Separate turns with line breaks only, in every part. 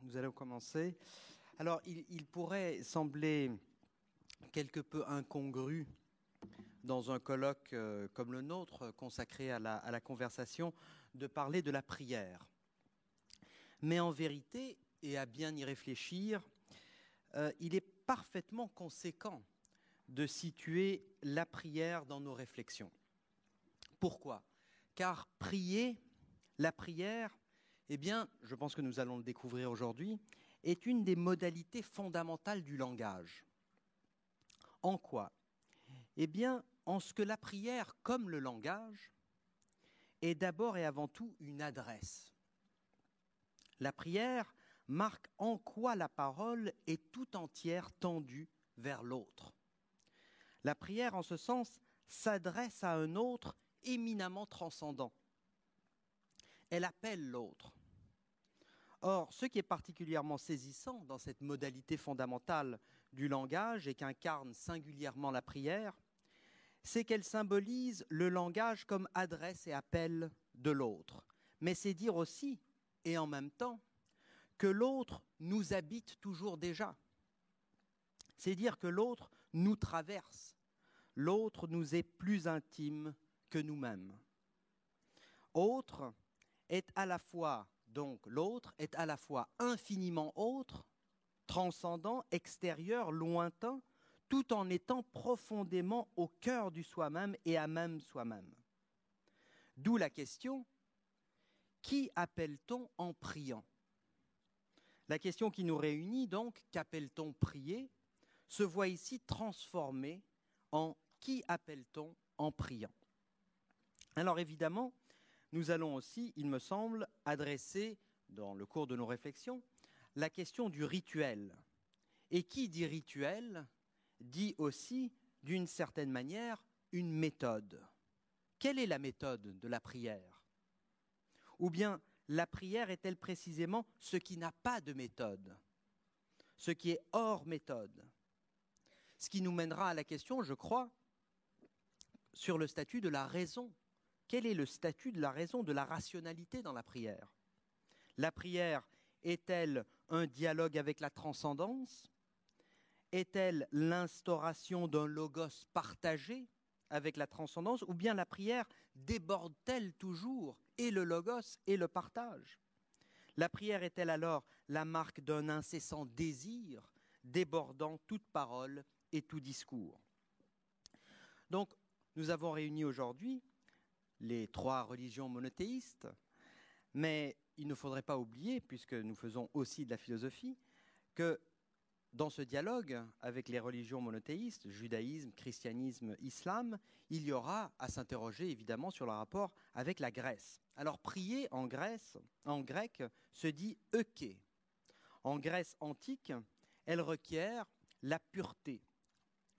nous allons commencer. Alors, il pourrait sembler quelque peu incongru dans un colloque comme le nôtre, consacré à la conversation, de parler de la prière. Mais en vérité, et à bien y réfléchir, il est parfaitement conséquent de situer la prière dans nos réflexions. Pourquoi ? Car la prière, eh bien, je pense que nous allons le découvrir aujourd'hui, est une des modalités fondamentales du langage. En quoi ? Eh bien, en ce que la prière, comme le langage, est d'abord et avant tout une adresse. La prière marque en quoi la parole est tout entière tendue vers l'autre. La prière, en ce sens, s'adresse à un autre éminemment transcendant. Elle appelle l'autre. Or, ce qui est particulièrement saisissant dans cette modalité fondamentale du langage et qu'incarne singulièrement la prière, c'est qu'elle symbolise le langage comme adresse et appel de l'autre. Mais c'est dire aussi, et en même temps, que l'autre nous habite toujours déjà. C'est dire que l'autre nous traverse. L'autre nous est plus intime que nous-mêmes. Autre est à la fois, donc l'autre est à la fois infiniment autre, transcendant, extérieur, lointain, tout en étant profondément au cœur du soi-même et à même soi-même. D'où la question, qui appelle-t-on en priant ? La question qui nous réunit donc, qu'appelle-t-on prier, se voit ici transformée en qui appelle-t-on en priant ? Alors évidemment, nous allons aussi, il me semble, adresser, dans le cours de nos réflexions, la question du rituel. Et qui dit rituel, dit aussi, d'une certaine manière, une méthode. Quelle est la méthode de la prière ? Ou bien, la prière est-elle précisément ce qui n'a pas de méthode, ce qui est hors méthode ? Ce qui nous mènera à la question, je crois, sur le statut de la raison. Quel est le statut de la raison, de la rationalité dans la prière ? La prière est-elle un dialogue avec la transcendance ? Est-elle l'instauration d'un logos partagé avec la transcendance ? Ou bien la prière déborde-t-elle toujours et le logos et le partage ? La prière est-elle alors la marque d'un incessant désir débordant toute parole et tout discours ? Donc, nous avons réuni aujourd'hui les trois religions monothéistes, mais il ne faudrait pas oublier, puisque nous faisons aussi de la philosophie, que dans ce dialogue avec les religions monothéistes, judaïsme, christianisme, islam, il y aura à s'interroger évidemment sur le rapport avec la Grèce. Alors prier en grec, se dit euké. En Grèce antique, elle requiert la pureté,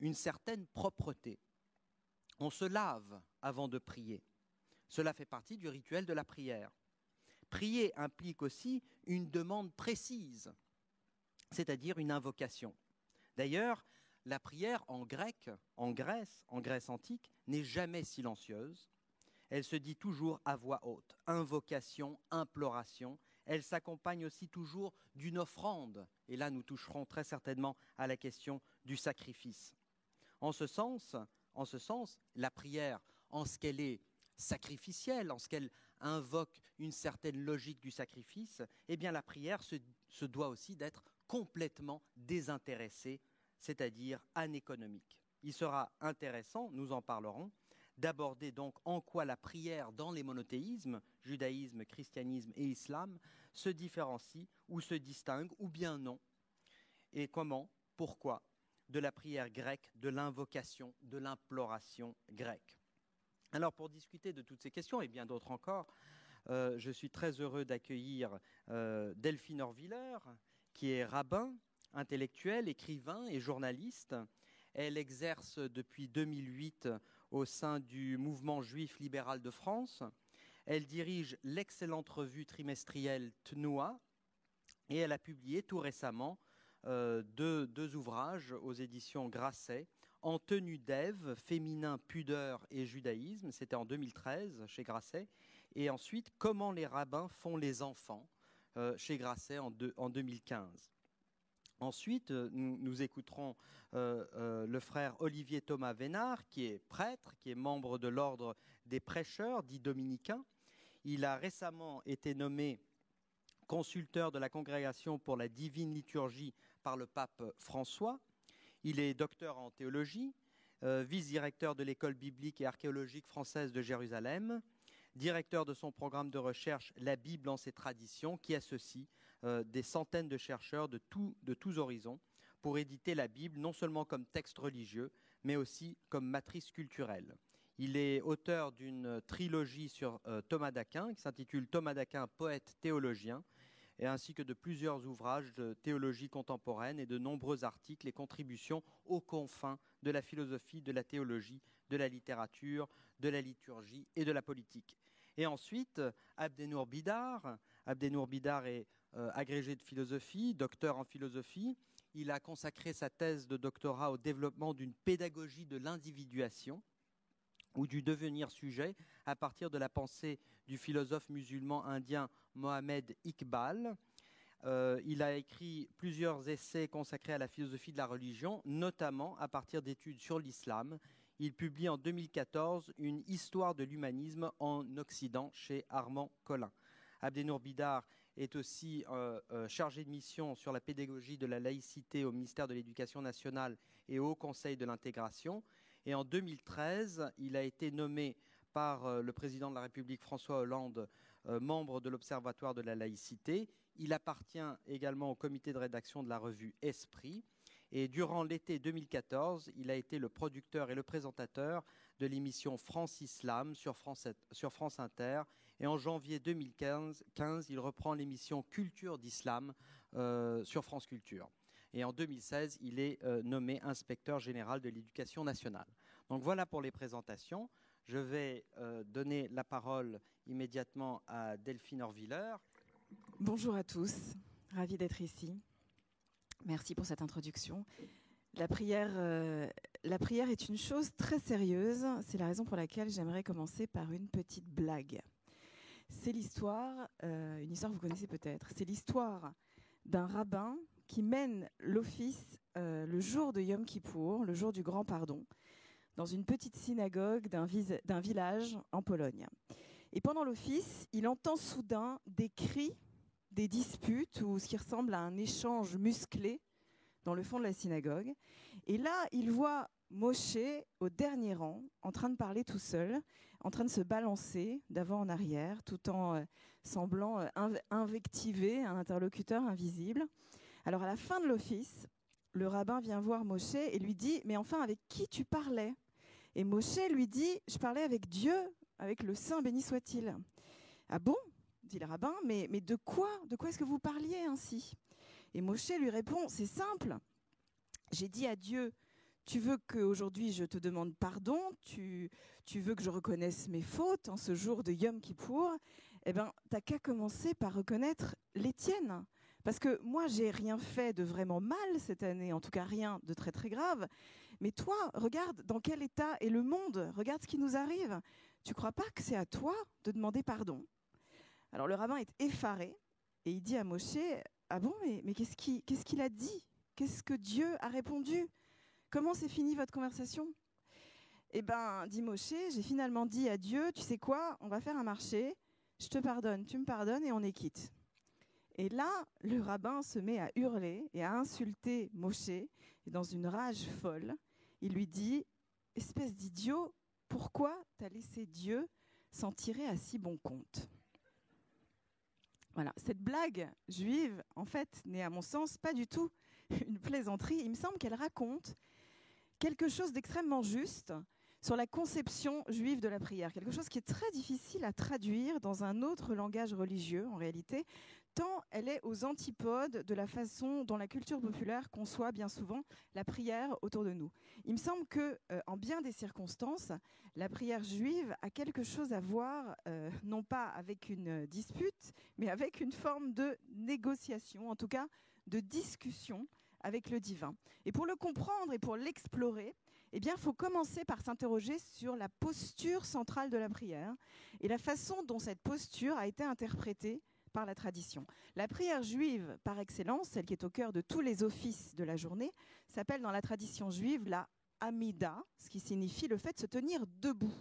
une certaine propreté. On se lave avant de prier. Cela fait partie du rituel de la prière. Prier implique aussi une demande précise, c'est-à-dire une invocation. D'ailleurs, la prière en Grèce antique, n'est jamais silencieuse. Elle se dit toujours à voix haute. Invocation, imploration. Elle s'accompagne aussi toujours d'une offrande. Et là, nous toucherons très certainement à la question du sacrifice. En ce sens, la prière, en ce qu'elle est sacrificielle, en ce qu'elle invoque une certaine logique du sacrifice, eh bien la prière se doit aussi d'être complètement désintéressée, c'est-à-dire anéconomique. Il sera intéressant, nous en parlerons, d'aborder donc en quoi la prière dans les monothéismes, judaïsme, christianisme et islam, se différencie ou se distingue, ou bien non, et comment, pourquoi, de la prière grecque, de l'invocation, de l'imploration grecque. Alors pour discuter de toutes ces questions et bien d'autres encore, je suis très heureux d'accueillir Delphine Orwiller, qui est rabbin, intellectuel, écrivain et journaliste. Elle exerce depuis 2008 au sein du mouvement juif libéral de France. Elle dirige l'excellente revue trimestrielle Tnoua et elle a publié tout récemment deux ouvrages aux éditions Grasset, En tenue d'Ève, féminin, pudeur et judaïsme, c'était en 2013 chez Grasset, et ensuite Comment les rabbins font les enfants, chez Grasset en 2015. Ensuite, nous écouterons le frère Olivier Thomas Vénard, qui est prêtre, qui est membre de l'ordre des prêcheurs, dit dominicains. Il a récemment été nommé consulteur de la Congrégation pour la divine liturgie par le pape François. Il est docteur en théologie, vice-directeur de l'école biblique et archéologique française de Jérusalem, directeur de son programme de recherche La Bible en ses traditions, qui associe des centaines de chercheurs de tous horizons pour éditer la Bible non seulement comme texte religieux, mais aussi comme matrice culturelle. Il est auteur d'une trilogie sur Thomas d'Aquin qui s'intitule Thomas d'Aquin, poète théologien, et ainsi que de plusieurs ouvrages de théologie contemporaine et de nombreux articles et contributions aux confins de la philosophie, de la théologie, de la littérature, de la liturgie et de la politique. Et ensuite, Abdenour Bidar. Abdenour Bidar est agrégé de philosophie, docteur en philosophie. Il a consacré sa thèse de doctorat au développement d'une pédagogie de l'individuation ou du devenir sujet à partir de la pensée du philosophe musulman indien Mohammed Iqbal. Il a écrit plusieurs essais consacrés à la philosophie de la religion, notamment à partir d'études sur l'islam. Il publie en 2014 une histoire de l'humanisme en Occident chez Armand Collin. Abdenour Bidar est aussi chargé de mission sur la pédagogie de la laïcité au ministère de l'Éducation nationale et au Haut Conseil de l'intégration. Et en 2013, il a été nommé par le président de la République François Hollande membre de l'Observatoire de la laïcité. Il appartient également au comité de rédaction de la revue Esprit. Et durant l'été 2014, il a été le producteur et le présentateur de l'émission France Islam sur France Inter. Et en janvier 2015, il reprend l'émission Culture d'Islam sur France Culture. Et en 2016, il est nommé inspecteur général de l'éducation nationale. Donc voilà pour les présentations. Je vais donner la parole immédiatement à Delphine Orviller.
Bonjour à tous, ravie d'être ici. Merci pour cette introduction. La prière est une chose très sérieuse. C'est la raison pour laquelle j'aimerais commencer par une petite blague. C'est l'histoire, une histoire que vous connaissez peut-être, c'est l'histoire d'un rabbin qui mène l'office le jour de Yom Kippour, le jour du Grand Pardon, dans une petite synagogue d'un village en Pologne. Et pendant l'office, il entend soudain des cris, des disputes ou ce qui ressemble à un échange musclé dans le fond de la synagogue. Et là, il voit Moshe au dernier rang, en train de parler tout seul, en train de se balancer d'avant en arrière, tout en semblant invectiver un interlocuteur invisible. Alors à la fin de l'office, le rabbin vient voir Moshe et lui dit « Mais enfin, avec qui tu parlais ?» Et Moshe lui dit « Je parlais avec Dieu, avec le Saint béni soit-il. » « Ah bon ?» dit le rabbin, « mais de quoi est-ce que vous parliez ainsi ?» Et Moshe lui répond « C'est simple, j'ai dit à Dieu, tu veux qu'aujourd'hui je te demande pardon, tu veux que je reconnaisse mes fautes en ce jour de Yom Kippour, eh bien, t'as qu'à commencer par reconnaître les tiennes. Parce que moi, j'ai rien fait de vraiment mal cette année, en tout cas rien de très très grave. Mais toi, regarde dans quel état est le monde, regarde ce qui nous arrive. Tu crois pas que c'est à toi de demander pardon ? Alors le rabbin est effaré et il dit à Moshe, ah bon, mais qu'est-ce qu'il a dit ? Qu'est-ce que Dieu a répondu ? Comment s'est finie votre conversation ? Eh bien, dit Moshe, j'ai finalement dit à Dieu, tu sais quoi, on va faire un marché, je te pardonne, tu me pardonnes et on est quitte. Et là, le rabbin se met à hurler et à insulter Moshe, et dans une rage folle, il lui dit, espèce d'idiot, pourquoi t'as laissé Dieu s'en tirer à si bon compte ? Voilà, cette blague juive, en fait, n'est à mon sens pas du tout une plaisanterie. Il me semble qu'elle raconte quelque chose d'extrêmement juste sur la conception juive de la prière, quelque chose qui est très difficile à traduire dans un autre langage religieux, en réalité, tant elle est aux antipodes de la façon dont la culture populaire conçoit bien souvent la prière autour de nous. Il me semble que, en bien des circonstances, la prière juive a quelque chose à voir, non pas avec une dispute, mais avec une forme de négociation, en tout cas de discussion avec le divin. Et pour le comprendre et pour l'explorer, eh bien, il faut commencer par s'interroger sur la posture centrale de la prière et la façon dont cette posture a été interprétée par la tradition. La prière juive par excellence, celle qui est au cœur de tous les offices de la journée, s'appelle dans la tradition juive la Amida, ce qui signifie le fait de se tenir debout,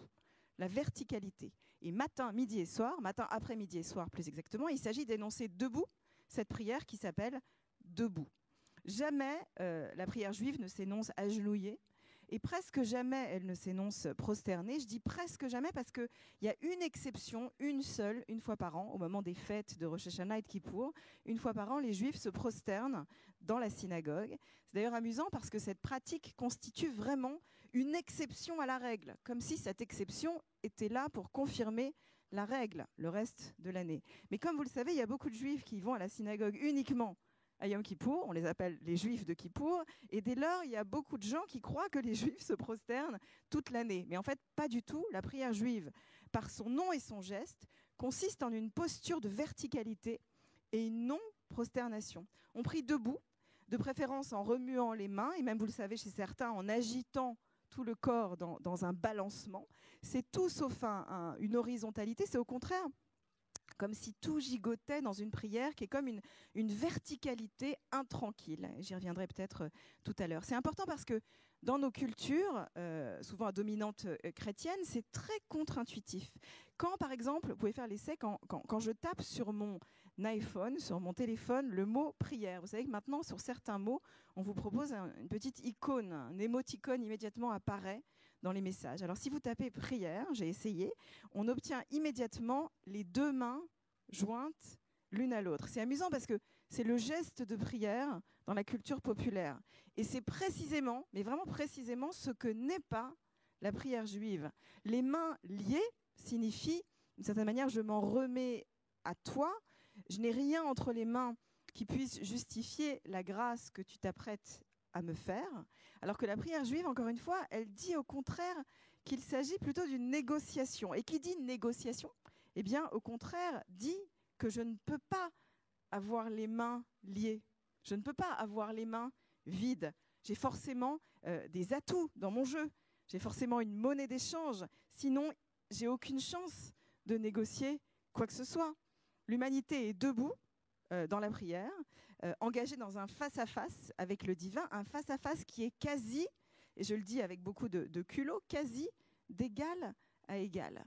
la verticalité. Et matin, midi et soir, matin, après-midi et soir plus exactement, il s'agit d'énoncer debout cette prière qui s'appelle debout. Jamais la prière juive ne s'énonce agenouillée et presque jamais elle ne s'énonce prosternée. Je dis presque jamais parce qu'il y a une exception, une seule, une fois par an, au moment des fêtes de Rosh Hashanah et de Kippour. Une fois par an, les Juifs se prosternent dans la synagogue. C'est d'ailleurs amusant parce que cette pratique constitue vraiment une exception à la règle, comme si cette exception était là pour confirmer la règle le reste de l'année. Mais comme vous le savez, il y a beaucoup de Juifs qui vont à la synagogue uniquement à Yom Kippour, on les appelle les Juifs de Kippour, et dès lors, il y a beaucoup de gens qui croient que les Juifs se prosternent toute l'année. Mais en fait, pas du tout. La prière juive, par son nom et son geste, consiste en une posture de verticalité et une non-prosternation. On prie debout, de préférence en remuant les mains, et même, vous le savez, chez certains, en agitant tout le corps dans un balancement. C'est tout sauf une horizontalité, c'est au contraire comme si tout gigotait dans une prière qui est comme une verticalité intranquille. J'y reviendrai peut-être tout à l'heure. C'est important parce que dans nos cultures, souvent à dominante chrétienne, c'est très contre-intuitif. Quand, par exemple, vous pouvez faire l'essai, quand je tape sur mon iPhone, sur mon téléphone, le mot prière. Vous savez que maintenant, sur certains mots, on vous propose une petite icône, un émoticône immédiatement apparaît dans les messages. Alors, si vous tapez prière, j'ai essayé, on obtient immédiatement les deux mains jointes l'une à l'autre. C'est amusant parce que c'est le geste de prière dans la culture populaire. Et c'est précisément, mais vraiment précisément, ce que n'est pas la prière juive. Les mains liées signifient, d'une certaine manière, je m'en remets à toi. Je n'ai rien entre les mains qui puisse justifier la grâce que tu t'apprêtes à me faire. Alors que la prière juive, encore une fois, elle dit au contraire qu'il s'agit plutôt d'une négociation. Et qui dit négociation, eh bien, au contraire, dit que je ne peux pas avoir les mains liées. Je ne peux pas avoir les mains vides. J'ai forcément des atouts dans mon jeu. J'ai forcément une monnaie d'échange. Sinon, j'ai aucune chance de négocier quoi que ce soit. L'humanité est debout dans la prière, engagée dans un face-à-face avec le divin, un face-à-face qui est quasi, et je le dis avec beaucoup de culot, quasi d'égal à égal.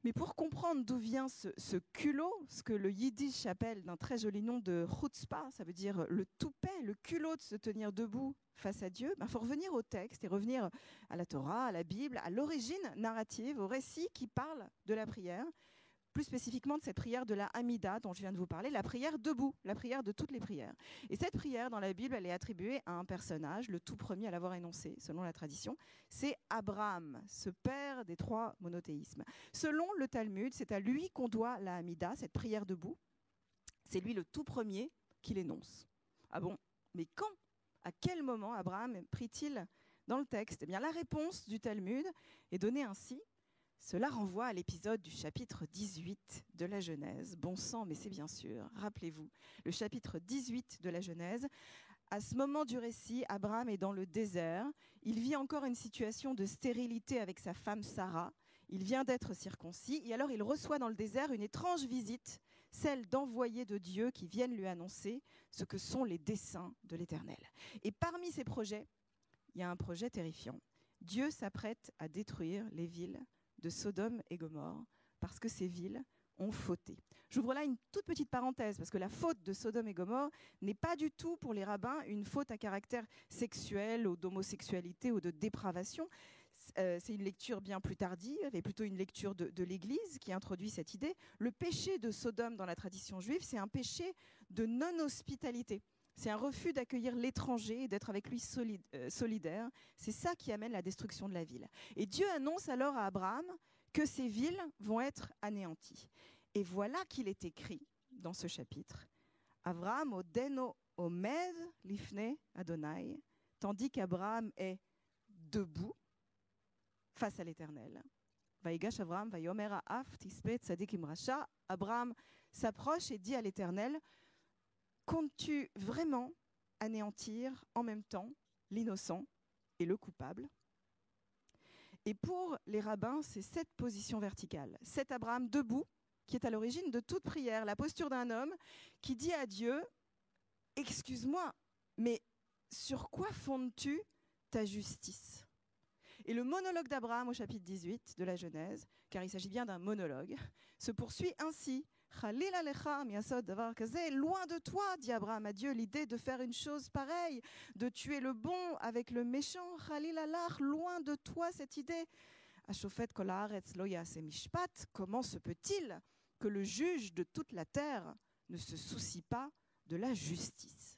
Mais pour comprendre d'où vient ce culot, ce que le yiddish appelle d'un très joli nom de chutzpah, ça veut dire le toupet, le culot de se tenir debout face à Dieu, il faut revenir au texte et revenir à la Torah, à la Bible, à l'origine narrative, au récit qui parle de la prière, plus spécifiquement de cette prière de la Amida dont je viens de vous parler, la prière debout, la prière de toutes les prières. Et cette prière, dans la Bible, elle est attribuée à un personnage, le tout premier à l'avoir énoncé, selon la tradition, c'est Abraham, ce père des trois monothéismes. Selon le Talmud, c'est à lui qu'on doit la Amida, cette prière debout. C'est lui le tout premier qui l'énonce. Ah bon? Mais quand? À quel moment Abraham prie-t-il dans le texte? Eh bien, la réponse du Talmud est donnée ainsi. Cela renvoie à l'épisode du chapitre 18 de la Genèse. Bon sang, mais c'est bien sûr. Rappelez-vous, le chapitre 18 de la Genèse. À ce moment du récit, Abraham est dans le désert. Il vit encore une situation de stérilité avec sa femme Sarah. Il vient d'être circoncis. Et alors, il reçoit dans le désert une étrange visite, celle d'envoyés de Dieu qui viennent lui annoncer ce que sont les desseins de l'Éternel. Et parmi ces projets, il y a un projet terrifiant. Dieu s'apprête à détruire les villes de Sodome et Gomorrhe, parce que ces villes ont fauté. J'ouvre là une toute petite parenthèse, parce que la faute de Sodome et Gomorrhe n'est pas du tout pour les rabbins une faute à caractère sexuel ou d'homosexualité ou de dépravation. C'est une lecture bien plus tardive, et plutôt une lecture de l'Église qui introduit cette idée. Le péché de Sodome dans la tradition juive, c'est un péché de non-hospitalité. C'est un refus d'accueillir l'étranger et d'être avec lui solidaire. C'est ça qui amène la destruction de la ville. Et Dieu annonce alors à Abraham que ces villes vont être anéanties. Et voilà qu'il est écrit dans ce chapitre, Abraham odeno omed lifne Adonai, tandis qu'Abraham est debout face à l'Éternel. Vaïgash Abraham vayomer ha'af tispe tzadik imracha. Abraham s'approche et dit à l'Éternel, comptes-tu vraiment anéantir en même temps l'innocent et le coupable? Et pour les rabbins, c'est cette position verticale. Cet Abraham debout, qui est à l'origine de toute prière, la posture d'un homme qui dit à Dieu « Excuse-moi, mais sur quoi fondes-tu ta justice ?» Et le monologue d'Abraham au chapitre 18 de la Genèse, car il s'agit bien d'un monologue, se poursuit ainsi. « Loin de toi, dit Abraham à Dieu, l'idée de faire une chose pareille, de tuer le bon avec le méchant. Loin de toi cette idée. Comment se peut-il que le juge de toute la terre ne se soucie pas de la justice ?»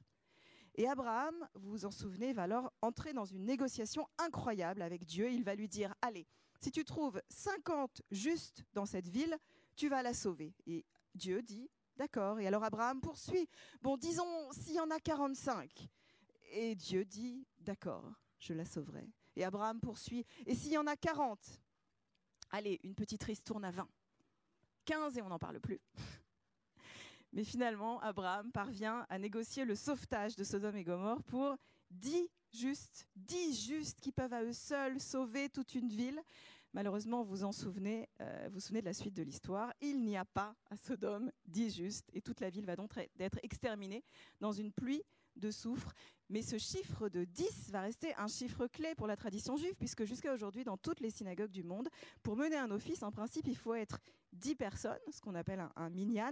Et Abraham, vous vous en souvenez, va alors entrer dans une négociation incroyable avec Dieu. Il va lui dire « Allez, si tu trouves 50 justes dans cette ville, tu vas la sauver. » Et Dieu dit « D'accord. » Et alors Abraham poursuit « Bon, disons, s'il y en a 45. » Et Dieu dit « D'accord, je la sauverai. » Et Abraham poursuit « Et s'il y en a 40 ? » Allez, une petite ristourne à 20. 15 et on n'en parle plus. Mais finalement, Abraham parvient à négocier le sauvetage de Sodome et Gomorrhe pour 10 justes qui peuvent à eux seuls sauver toute une ville. Malheureusement, vous vous souvenez de la suite de l'histoire. Il n'y a pas à Sodome 10 justes et toute la ville va donc être exterminée dans une pluie de soufre. Mais ce chiffre de 10 va rester un chiffre clé pour la tradition juive, puisque jusqu'à aujourd'hui, dans toutes les synagogues du monde, pour mener un office, en principe, il faut être 10 personnes, ce qu'on appelle un minyan,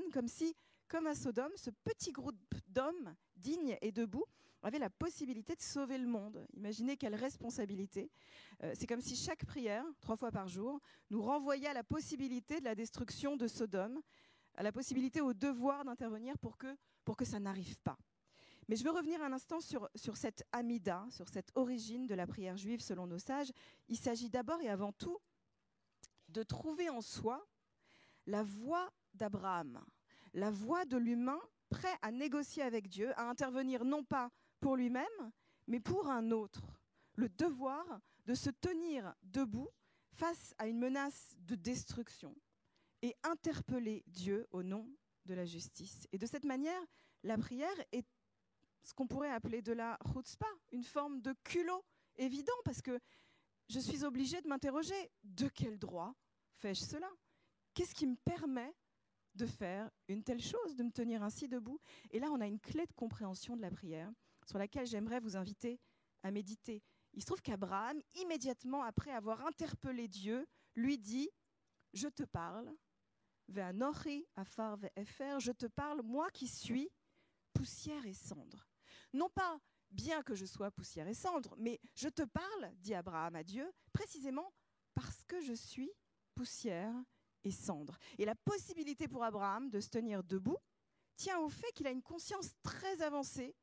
comme à Sodome, ce petit groupe d'hommes dignes et debout avait la possibilité de sauver le monde. Imaginez quelle responsabilité. C'est comme si chaque prière, 3 fois par jour, nous renvoyait à la possibilité de la destruction de Sodome, à la possibilité, au devoir d'intervenir pour que ça n'arrive pas. Mais je veux revenir un instant sur cette Amida, sur cette origine de la prière juive selon nos sages. Il s'agit d'abord et avant tout de trouver en soi la voix d'Abraham, la voix de l'humain prêt à négocier avec Dieu, à intervenir non pas pour lui-même, mais pour un autre. Le devoir de se tenir debout face à une menace de destruction et interpeller Dieu au nom de la justice. Et de cette manière, la prière est ce qu'on pourrait appeler de la chutzpah, une forme de culot évident, parce que je suis obligée de m'interroger, de quel droit fais-je cela ? Qu'est-ce qui me permet de faire une telle chose, de me tenir ainsi debout ? Et là, on a une clé de compréhension de la prière sur laquelle j'aimerais vous inviter à méditer. Il se trouve qu'Abraham, immédiatement après avoir interpellé Dieu, lui dit « Je te parle, ve'anochi afar ve'efer, je te parle, moi qui suis poussière et cendre. » Non pas bien que je sois poussière et cendre, mais je te parle, dit Abraham à Dieu, précisément parce que je suis poussière et cendre. Et la possibilité pour Abraham de se tenir debout tient au fait qu'il a une conscience très avancée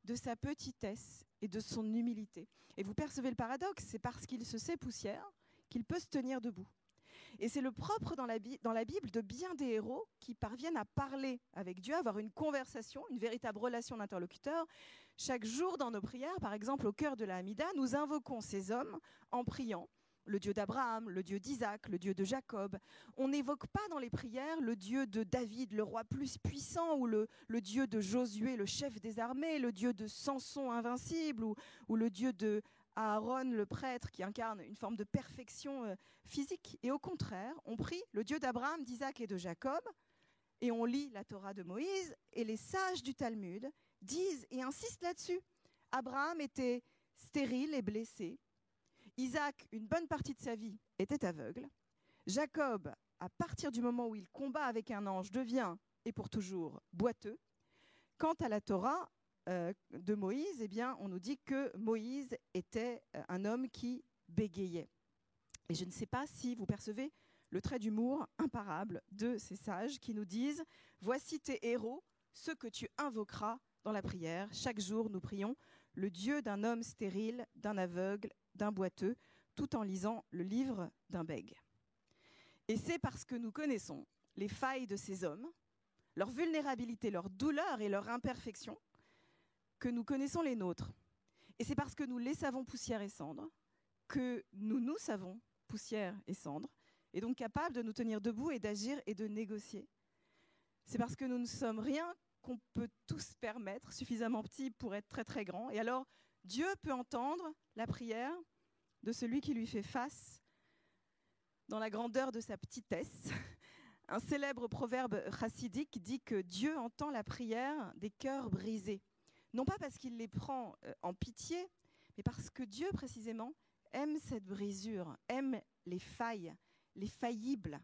de sa petitesse et de son humilité. Et vous percevez le paradoxe, c'est parce qu'il se sait poussière qu'il peut se tenir debout. Et c'est le propre dans la Bible de bien des héros qui parviennent à parler avec Dieu, à avoir une conversation, une véritable relation d'interlocuteur. Chaque jour dans nos prières, par exemple au cœur de la Hamida, nous invoquons ces hommes en priant le Dieu d'Abraham, le Dieu d'Isaac, le Dieu de Jacob. On n'évoque pas dans les prières le Dieu de David, le roi plus puissant, ou le Dieu de Josué, le chef des armées, le Dieu de Samson invincible, ou le Dieu de Aaron, le prêtre, qui incarne une forme de perfection physique. Et au contraire, on prie le Dieu d'Abraham, d'Isaac et de Jacob, et on lit la Torah de Moïse, et les sages du Talmud disent et insistent là-dessus. Abraham était stérile et blessé. Isaac, une bonne partie de sa vie, était aveugle. Jacob, à partir du moment où il combat avec un ange, devient, et pour toujours, boiteux. Quant à la Torah de Moïse, eh bien, on nous dit que Moïse était un homme qui bégayait. Et je ne sais pas si vous percevez le trait d'humour imparable de ces sages qui nous disent « Voici tes héros, ceux que tu invoqueras dans la prière. Chaque jour, nous prions le Dieu d'un homme stérile, d'un aveugle, d'un boiteux, tout en lisant le livre d'un bègue. » Et c'est parce que nous connaissons les failles de ces hommes, leur vulnérabilité, leur douleur et leur imperfection, que nous connaissons les nôtres. Et c'est parce que nous les savons poussière et cendre que nous savons poussière et cendre, et donc capables de nous tenir debout et d'agir et de négocier. C'est parce que nous ne sommes rien qu'on peut tous permettre, suffisamment petit pour être très très grand. Et alors, Dieu peut entendre la prière de celui qui lui fait face dans la grandeur de sa petitesse, Un célèbre proverbe chassidique dit que Dieu entend la prière des cœurs brisés. Non pas parce qu'il les prend en pitié, mais parce que Dieu, précisément, aime cette brisure, aime les failles, les faillibles,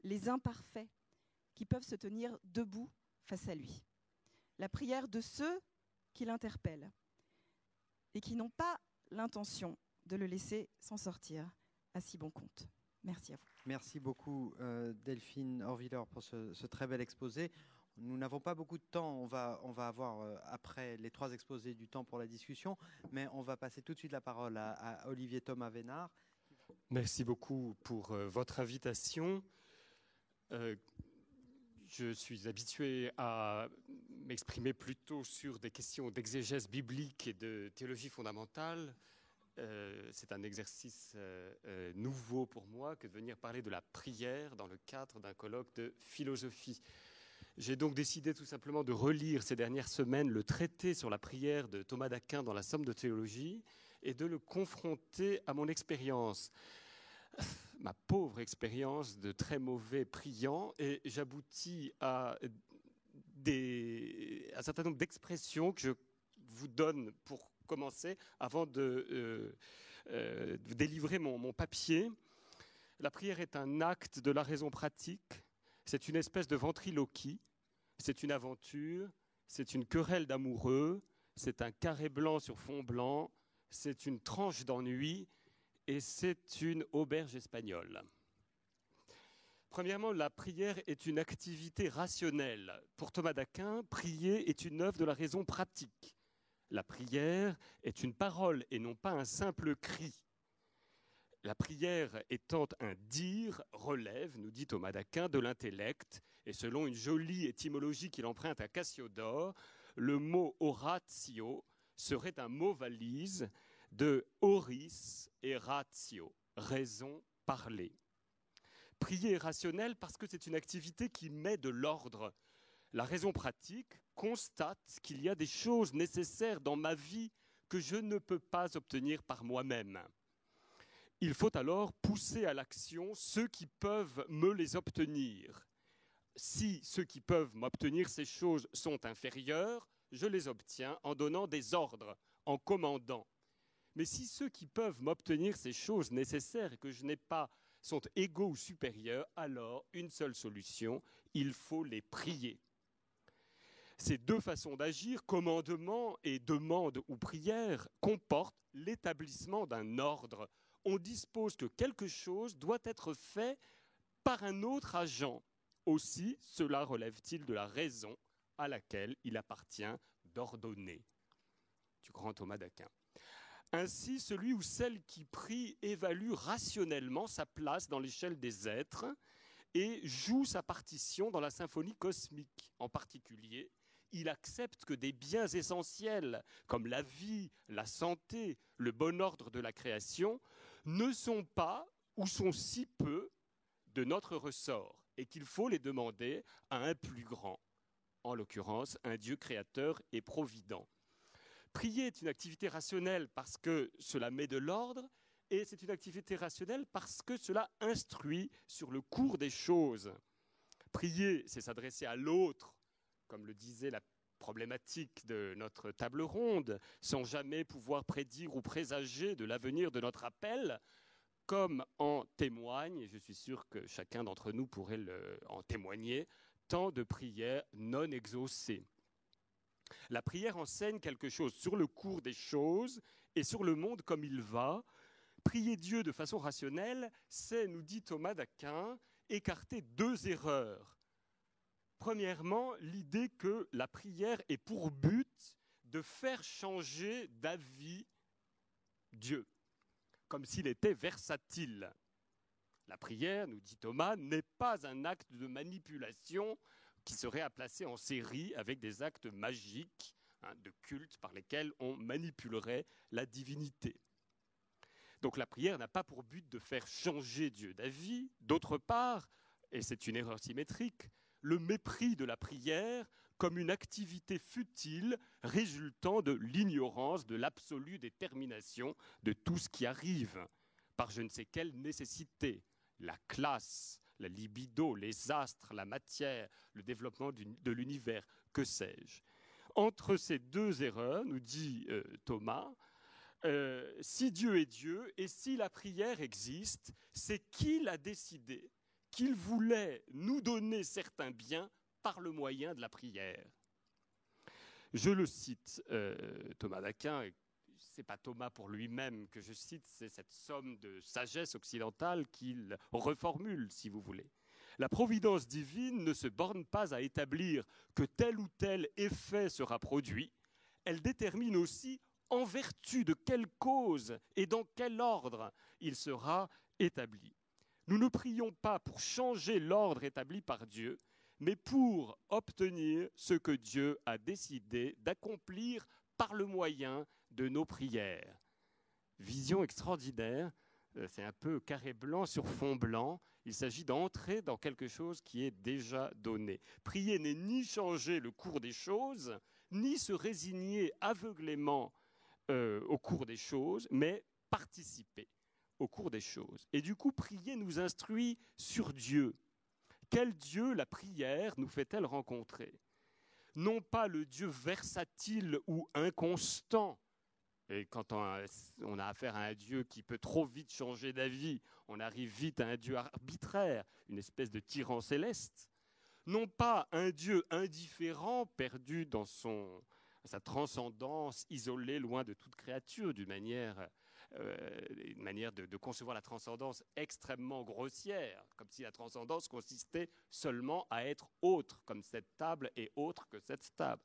les imparfaits qui peuvent se tenir debout face à lui. La prière de ceux qui l'interpellent et qui n'ont pas l'intention de le laisser s'en sortir à si bon compte. Merci à vous.
Merci beaucoup Delphine Horviller pour ce très bel exposé. Nous n'avons pas beaucoup de temps, on va avoir après les 3 exposés du temps pour la discussion, mais on va passer tout de suite la parole à Olivier Thomas Vénard.
Merci beaucoup pour votre invitation. Je suis habitué à m'exprimer plutôt sur des questions d'exégèse biblique et de théologie fondamentale. C'est un exercice nouveau pour moi que de venir parler de la prière dans le cadre d'un colloque de philosophie. J'ai donc décidé tout simplement de relire ces dernières semaines le traité sur la prière de Thomas d'Aquin dans la Somme de théologie et de le confronter à mon expérience. Ma pauvre expérience de très mauvais priant, et j'aboutis à un certain nombre d'expressions que je vous donne pour commencer avant de délivrer mon papier. La prière est un acte de la raison pratique, c'est une espèce de ventriloquie, c'est une aventure, c'est une querelle d'amoureux, c'est un carré blanc sur fond blanc, c'est une tranche d'ennui, et c'est une auberge espagnole. Premièrement, la prière est une activité rationnelle. Pour Thomas d'Aquin, prier est une œuvre de la raison pratique. La prière est une parole et non pas un simple cri. La prière étant un dire relève, nous dit Thomas d'Aquin, de l'intellect, et selon une jolie étymologie qu'il emprunte à Cassiodore, le mot oratio serait un mot valise de oris et ratio, raison, parler. Prier est rationnel parce que c'est une activité qui met de l'ordre. La raison pratique constate qu'il y a des choses nécessaires dans ma vie que je ne peux pas obtenir par moi-même. Il faut alors pousser à l'action ceux qui peuvent me les obtenir. Si ceux qui peuvent m'obtenir ces choses sont inférieurs, je les obtiens en donnant des ordres, en commandant. Mais si ceux qui peuvent m'obtenir ces choses nécessaires et que je n'ai pas sont égaux ou supérieurs, alors une seule solution, il faut les prier. Ces 2 façons d'agir, commandement et demande ou prière, comportent l'établissement d'un ordre. On dispose que quelque chose doit être fait par un autre agent. Aussi, cela relève-t-il de la raison à laquelle il appartient d'ordonner. Du grand Thomas d'Aquin. Ainsi, celui ou celle qui prie évalue rationnellement sa place dans l'échelle des êtres et joue sa partition dans la symphonie cosmique. En particulier, il accepte que des biens essentiels comme la vie, la santé, le bon ordre de la création ne sont pas ou sont si peu de notre ressort et qu'il faut les demander à un plus grand, en l'occurrence un Dieu créateur et provident. Prier est une activité rationnelle parce que cela met de l'ordre et c'est une activité rationnelle parce que cela instruit sur le cours des choses. Prier, c'est s'adresser à l'autre, comme le disait la problématique de notre table ronde, sans jamais pouvoir prédire ou présager de l'avenir de notre appel, comme en témoigne, et je suis sûr que chacun d'entre nous pourrait en témoigner, tant de prières non exaucées. La prière enseigne quelque chose sur le cours des choses et sur le monde comme il va. Prier Dieu de façon rationnelle, c'est, nous dit Thomas d'Aquin, écarter 2 erreurs. Premièrement, l'idée que la prière est pour but de faire changer d'avis Dieu, comme s'il était versatile. La prière, nous dit Thomas, n'est pas un acte de manipulation qui serait à placer en série avec des actes magiques de culte par lesquels on manipulerait la divinité. Donc la prière n'a pas pour but de faire changer Dieu d'avis. D'autre part, et c'est une erreur symétrique, le mépris de la prière comme une activité futile résultant de l'ignorance de l'absolue détermination de tout ce qui arrive par je ne sais quelle nécessité, la classe, la libido, les astres, la matière, le développement de l'univers, que sais-je. Entre ces deux erreurs, nous dit Thomas, si Dieu est Dieu et si la prière existe, c'est qu'il a décidé qu'il voulait nous donner certains biens par le moyen de la prière. Je le cite, Thomas d'Aquin, ce n'est pas Thomas pour lui-même que je cite, c'est cette somme de sagesse occidentale qu'il reformule, si vous voulez. La providence divine ne se borne pas à établir que tel ou tel effet sera produit, elle détermine aussi en vertu de quelle cause et dans quel ordre il sera établi. Nous ne prions pas pour changer l'ordre établi par Dieu, mais pour obtenir ce que Dieu a décidé d'accomplir par le moyen de nos prières. Vision extraordinaire, c'est un peu carré blanc sur fond blanc. Il s'agit d'entrer dans quelque chose qui est déjà donné. Prier n'est ni changer le cours des choses, ni se résigner aveuglément au cours des choses, mais participer au cours des choses. Et du coup, prier nous instruit sur Dieu. Quel Dieu la prière nous fait-elle rencontrer? Non pas le Dieu versatile ou inconstant. Et quand on a affaire à un Dieu qui peut trop vite changer d'avis, on arrive vite à un Dieu arbitraire, une espèce de tyran céleste. Non pas un Dieu indifférent, perdu dans sa transcendance, isolé, loin de toute créature, d'une manière de concevoir la transcendance extrêmement grossière, comme si la transcendance consistait seulement à être autre, comme cette table est autre que cette table.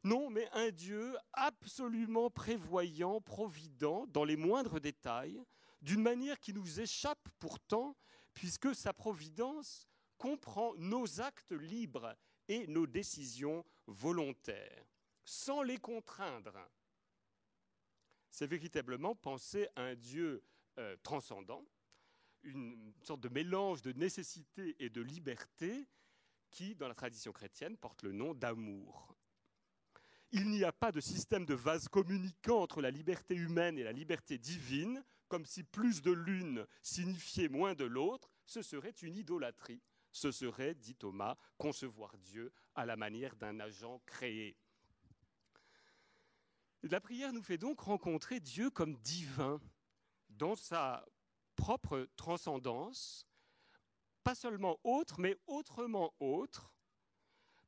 Non, mais un Dieu absolument prévoyant, provident, dans les moindres détails, d'une manière qui nous échappe pourtant, puisque sa providence comprend nos actes libres et nos décisions volontaires, sans les contraindre. C'est véritablement penser à un Dieu transcendant, une sorte de mélange de nécessité et de liberté qui, dans la tradition chrétienne, porte le nom d'amour. Il n'y a pas de système de vase communicant entre la liberté humaine et la liberté divine, comme si plus de l'une signifiait moins de l'autre, ce serait une idolâtrie. Ce serait, dit Thomas, concevoir Dieu à la manière d'un agent créé. La prière nous fait donc rencontrer Dieu comme divin, dans sa propre transcendance, pas seulement autre, mais autrement autre,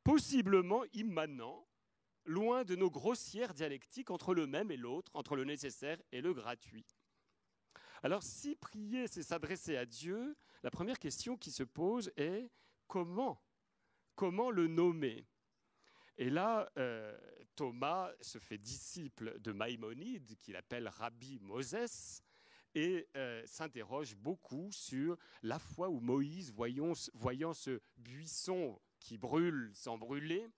possiblement immanent, loin de nos grossières dialectiques entre le même et l'autre, entre le nécessaire et le gratuit. Alors, si prier, c'est s'adresser à Dieu, la première question qui se pose est comment le nommer? Et là, Thomas se fait disciple de Maïmonide, qu'il appelle Rabbi Moses, et s'interroge beaucoup sur la fois où Moïse, voyant ce buisson qui brûle sans brûler,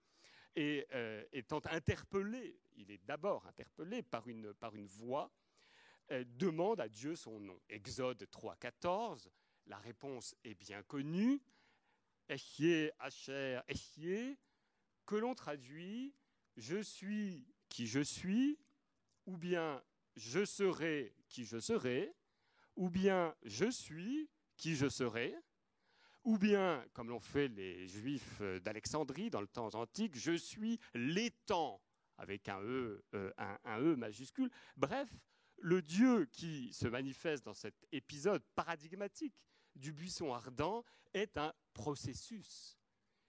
et étant interpellé, il est d'abord interpellé par une voix, demande à Dieu son nom. Exode 3,14, la réponse est bien connue, Ehyeh, Asher, Ehyeh, que l'on traduit « je suis qui je suis » ou bien « je serai qui je serai » ou bien « je suis qui je serai » ou bien, comme l'ont fait les Juifs d'Alexandrie dans le temps antique, « je suis l'étang » avec un E majuscule. Bref, le Dieu qui se manifeste dans cet épisode paradigmatique du buisson ardent est un processus.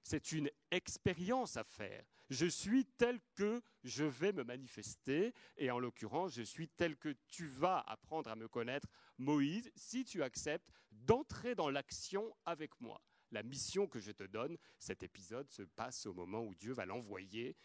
C'est une expérience à faire. Je suis tel que je vais me manifester, et en l'occurrence, je suis tel que tu vas apprendre à me connaître, Moïse, si tu acceptes d'entrer dans l'action avec moi. La mission que je te donne, cet épisode se passe au moment où Dieu va l'envoyer,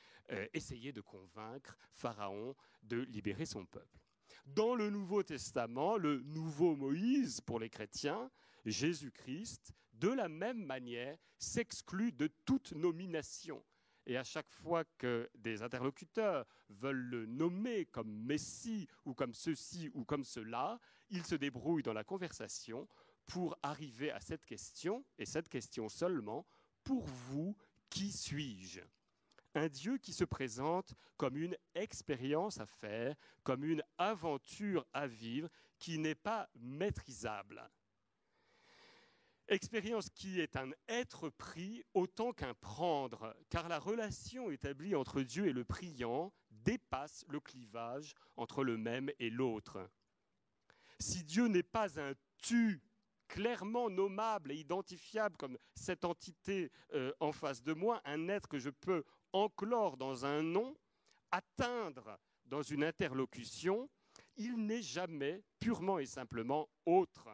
essayer de convaincre Pharaon de libérer son peuple. Dans le Nouveau Testament, le nouveau Moïse pour les chrétiens, Jésus-Christ, de la même manière, s'exclut de toute nomination. Et à chaque fois que des interlocuteurs veulent le nommer comme Messie ou comme ceci ou comme cela, il se débrouille dans la conversation pour arriver à cette question, et cette question seulement, pour vous, qui suis-je ? Un Dieu qui se présente comme une expérience à faire, comme une aventure à vivre, qui n'est pas maîtrisable. Expérience qui est un être pris autant qu'un prendre, car la relation établie entre Dieu et le priant dépasse le clivage entre le même et l'autre. Si Dieu n'est pas un tu clairement nommable et identifiable comme cette entité en face de moi, un être que je peux enclore dans un nom, atteindre dans une interlocution, il n'est jamais purement et simplement autre.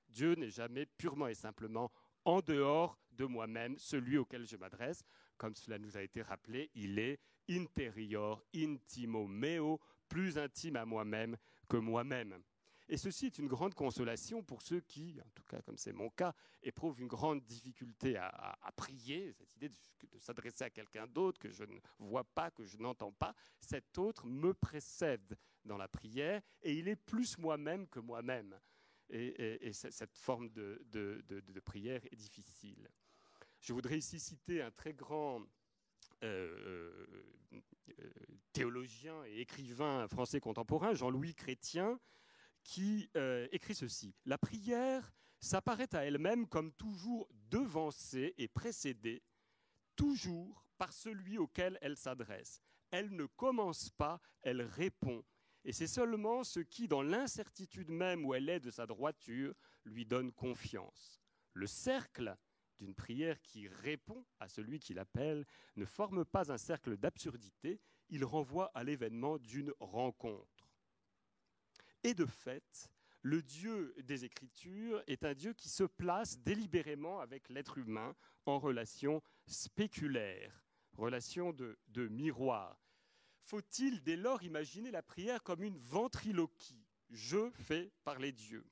Dieu n'est jamais purement et simplement en dehors de moi-même, celui auquel je m'adresse. Comme cela nous a été rappelé, il est interior, intimo meo, plus intime à moi-même que moi-même. Et ceci est une grande consolation pour ceux qui, en tout cas comme c'est mon cas, éprouvent une grande difficulté à prier, cette idée de s'adresser à quelqu'un d'autre que je ne vois pas, que je n'entends pas. Cet autre me précède dans la prière et il est plus moi-même que moi-même. Et cette forme de prière est difficile. Je voudrais ici citer un très grand théologien et écrivain français contemporain, Jean-Louis Chrétien, qui écrit ceci. « La prière s'apparaît à elle-même comme toujours devancée et précédée, toujours par celui auquel elle s'adresse. Elle ne commence pas, elle répond. Et c'est seulement ce qui, dans l'incertitude même où elle est de sa droiture, lui donne confiance. Le cercle d'une prière qui répond à celui qui l'appelle ne forme pas un cercle d'absurdité, il renvoie à l'événement d'une rencontre. Et de fait, le Dieu des Écritures est un Dieu qui se place délibérément avec l'être humain en relation spéculaire, relation de miroir. Faut-il dès lors imaginer la prière comme une ventriloquie, je fais parler Dieu?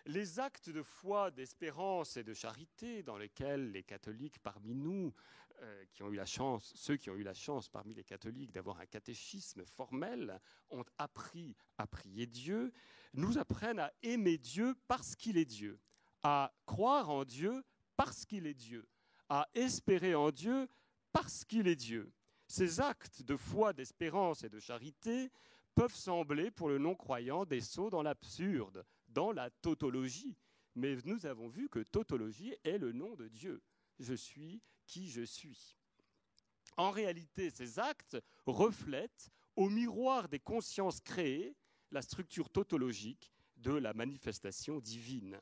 Les actes de foi, d'espérance et de charité dans lesquels les catholiques parmi nous, ceux qui ont eu la chance parmi les catholiques d'avoir un catéchisme formel, ont appris à prier Dieu, nous apprennent à aimer Dieu parce qu'il est Dieu, à croire en Dieu parce qu'il est Dieu, à espérer en Dieu parce qu'il est Dieu. Ces actes de foi, d'espérance et de charité peuvent sembler pour le non-croyant des sauts dans l'absurde, dans la tautologie. Mais nous avons vu que tautologie est le nom de Dieu. Je suis qui je suis. En réalité, ces actes reflètent, au miroir des consciences créées, la structure tautologique de la manifestation divine.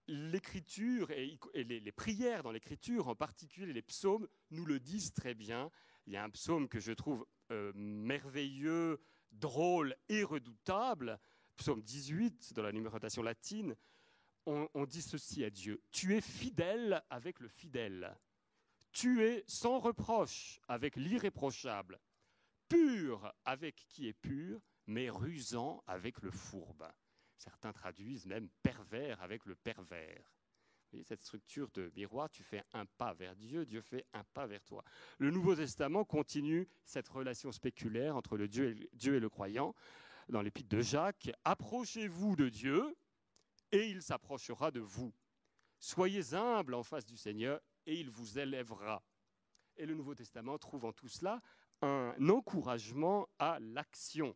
L'écriture et les prières dans l'écriture, en particulier les psaumes, nous le disent très bien. Il y a un psaume que je trouve merveilleux, drôle et redoutable, psaume 18 dans la numérotation latine. On dit ceci à Dieu: « Tu es fidèle avec le fidèle, tu es sans reproche avec l'irréprochable, pur avec qui est pur, mais rusant avec le fourbe. » Certains traduisent même pervers avec le pervers. Vous voyez, cette structure de miroir, tu fais un pas vers Dieu, Dieu fait un pas vers toi. Le Nouveau Testament continue cette relation spéculaire entre le Dieu et le croyant. Dans l'épître de Jacques, « Approchez-vous de Dieu, et il s'approchera de vous. Soyez humbles en face du Seigneur, et il vous élèvera. » Et le Nouveau Testament trouve en tout cela un encouragement à l'action.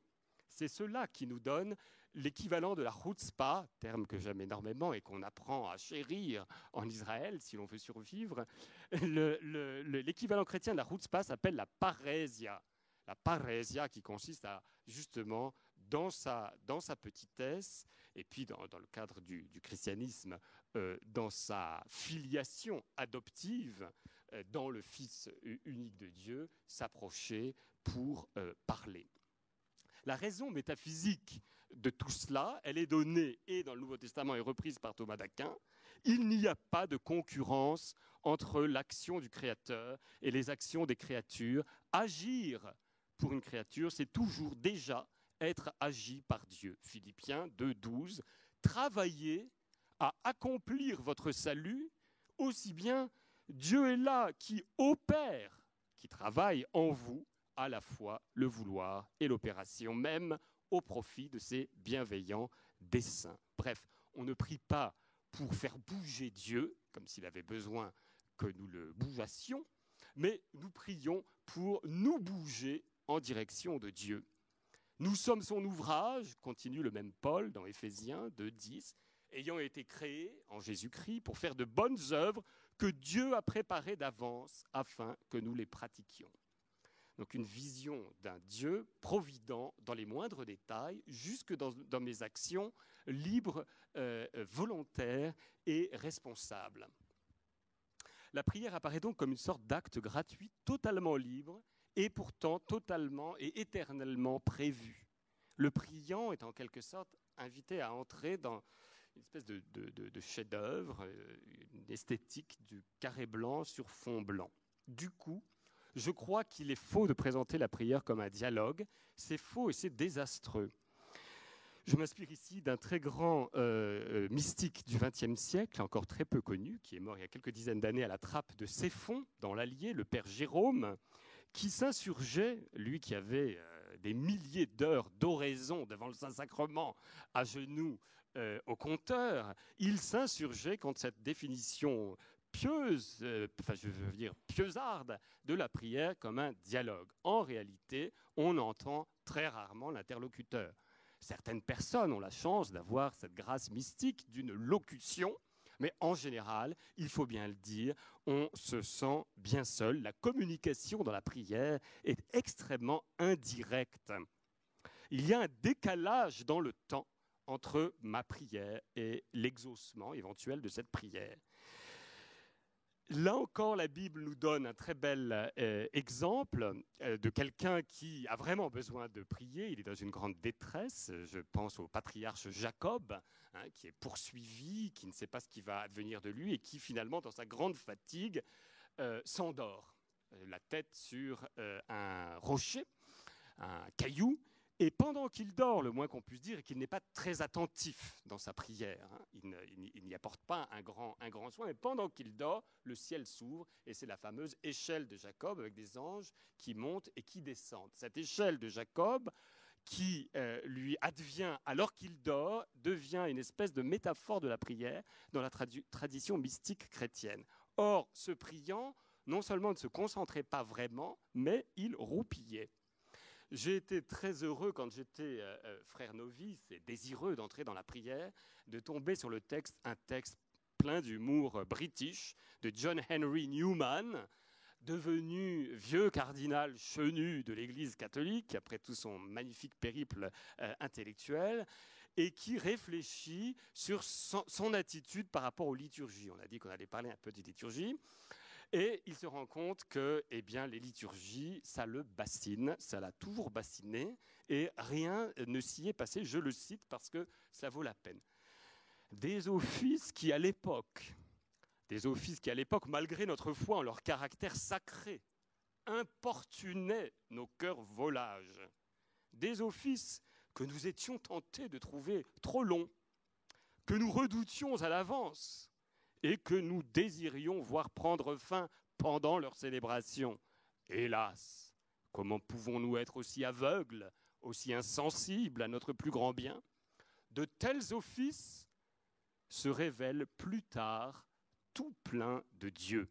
C'est cela qui nous donne l'équivalent de la chutzpah, terme que j'aime énormément et qu'on apprend à chérir en Israël si l'on veut survivre. L'équivalent chrétien de la chutzpah s'appelle la parésia. La parésia qui consiste à, justement, dans sa petitesse, et puis dans le cadre du christianisme, dans sa filiation adoptive, dans le Fils unique de Dieu, s'approcher pour parler. La raison métaphysique de tout cela, elle est donnée et dans le Nouveau Testament et reprise par Thomas d'Aquin. Il n'y a pas de concurrence entre l'action du Créateur et les actions des créatures. Agir pour une créature, c'est toujours déjà être agi par Dieu. Philippiens 2,12. Travaillez à accomplir votre salut, aussi bien Dieu est là qui opère, qui travaille en vous, à la fois le vouloir et l'opération même au profit de ses bienveillants desseins. Bref, on ne prie pas pour faire bouger Dieu, comme s'il avait besoin que nous le bougeassions, mais nous prions pour nous bouger en direction de Dieu. Nous sommes son ouvrage, continue le même Paul dans Éphésiens 2,10, ayant été créés en Jésus-Christ pour faire de bonnes œuvres que Dieu a préparées d'avance afin que nous les pratiquions. Donc une vision d'un Dieu provident dans les moindres détails, jusque dans mes actions, libres, volontaires et responsables. La prière apparaît donc comme une sorte d'acte gratuit, totalement libre, et pourtant totalement et éternellement prévu. Le priant est en quelque sorte invité à entrer dans une espèce de chef-d'œuvre, une esthétique du carré blanc sur fond blanc. Du coup, je crois qu'il est faux de présenter la prière comme un dialogue. C'est faux et c'est désastreux. Je m'inspire ici d'un très grand mystique du XXe siècle, encore très peu connu, qui est mort il y a quelques dizaines d'années à la trappe de Céphon, dans l'Allier, le père Jérôme, qui s'insurgeait, lui qui avait des milliers d'heures d'oraison devant le Saint-Sacrement, à genoux au compteur, il s'insurgeait contre cette définition pieuse, je veux dire pieusarde, de la prière comme un dialogue. En réalité, on entend très rarement l'interlocuteur. Certaines personnes ont la chance d'avoir cette grâce mystique d'une locution, mais en général, il faut bien le dire, on se sent bien seul. La communication dans la prière est extrêmement indirecte. Il y a un décalage dans le temps entre ma prière et l'exaucement éventuel de cette prière. Là encore, la Bible nous donne un très bel exemple de quelqu'un qui a vraiment besoin de prier. Il est dans une grande détresse. Je pense au patriarche Jacob, qui est poursuivi, qui ne sait pas ce qui va advenir de lui et qui finalement, dans sa grande fatigue, s'endort, la tête sur un rocher, un caillou. Et pendant qu'il dort, le moins qu'on puisse dire est qu'il n'est pas très attentif dans sa prière. Il n'y apporte pas un grand soin. Mais pendant qu'il dort, le ciel s'ouvre et c'est la fameuse échelle de Jacob avec des anges qui montent et qui descendent. Cette échelle de Jacob qui lui advient alors qu'il dort devient une espèce de métaphore de la prière dans la tradition mystique chrétienne. Or, ce priant, non seulement ne se concentrait pas vraiment, mais il roupillait. J'ai été très heureux quand j'étais frère novice et désireux d'entrer dans la prière, de tomber sur un texte plein d'humour british de John Henry Newman, devenu vieux cardinal chenu de l'Église catholique, après tout son magnifique périple intellectuel, et qui réfléchit sur son attitude par rapport aux liturgies. On a dit qu'on allait parler un peu des liturgies. Et il se rend compte que les liturgies, ça le bassine, ça l'a toujours bassiné, et rien ne s'y est passé, je le cite parce que ça vaut la peine. Des offices qui, à l'époque, malgré notre foi en leur caractère sacré, importunaient nos cœurs volages. Des offices que nous étions tentés de trouver trop longs, que nous redoutions à l'avance, et que nous désirions voir prendre fin pendant leur célébration. Hélas, comment pouvons-nous être aussi aveugles, aussi insensibles à notre plus grand bien? De tels offices se révèlent plus tard tout pleins de Dieu.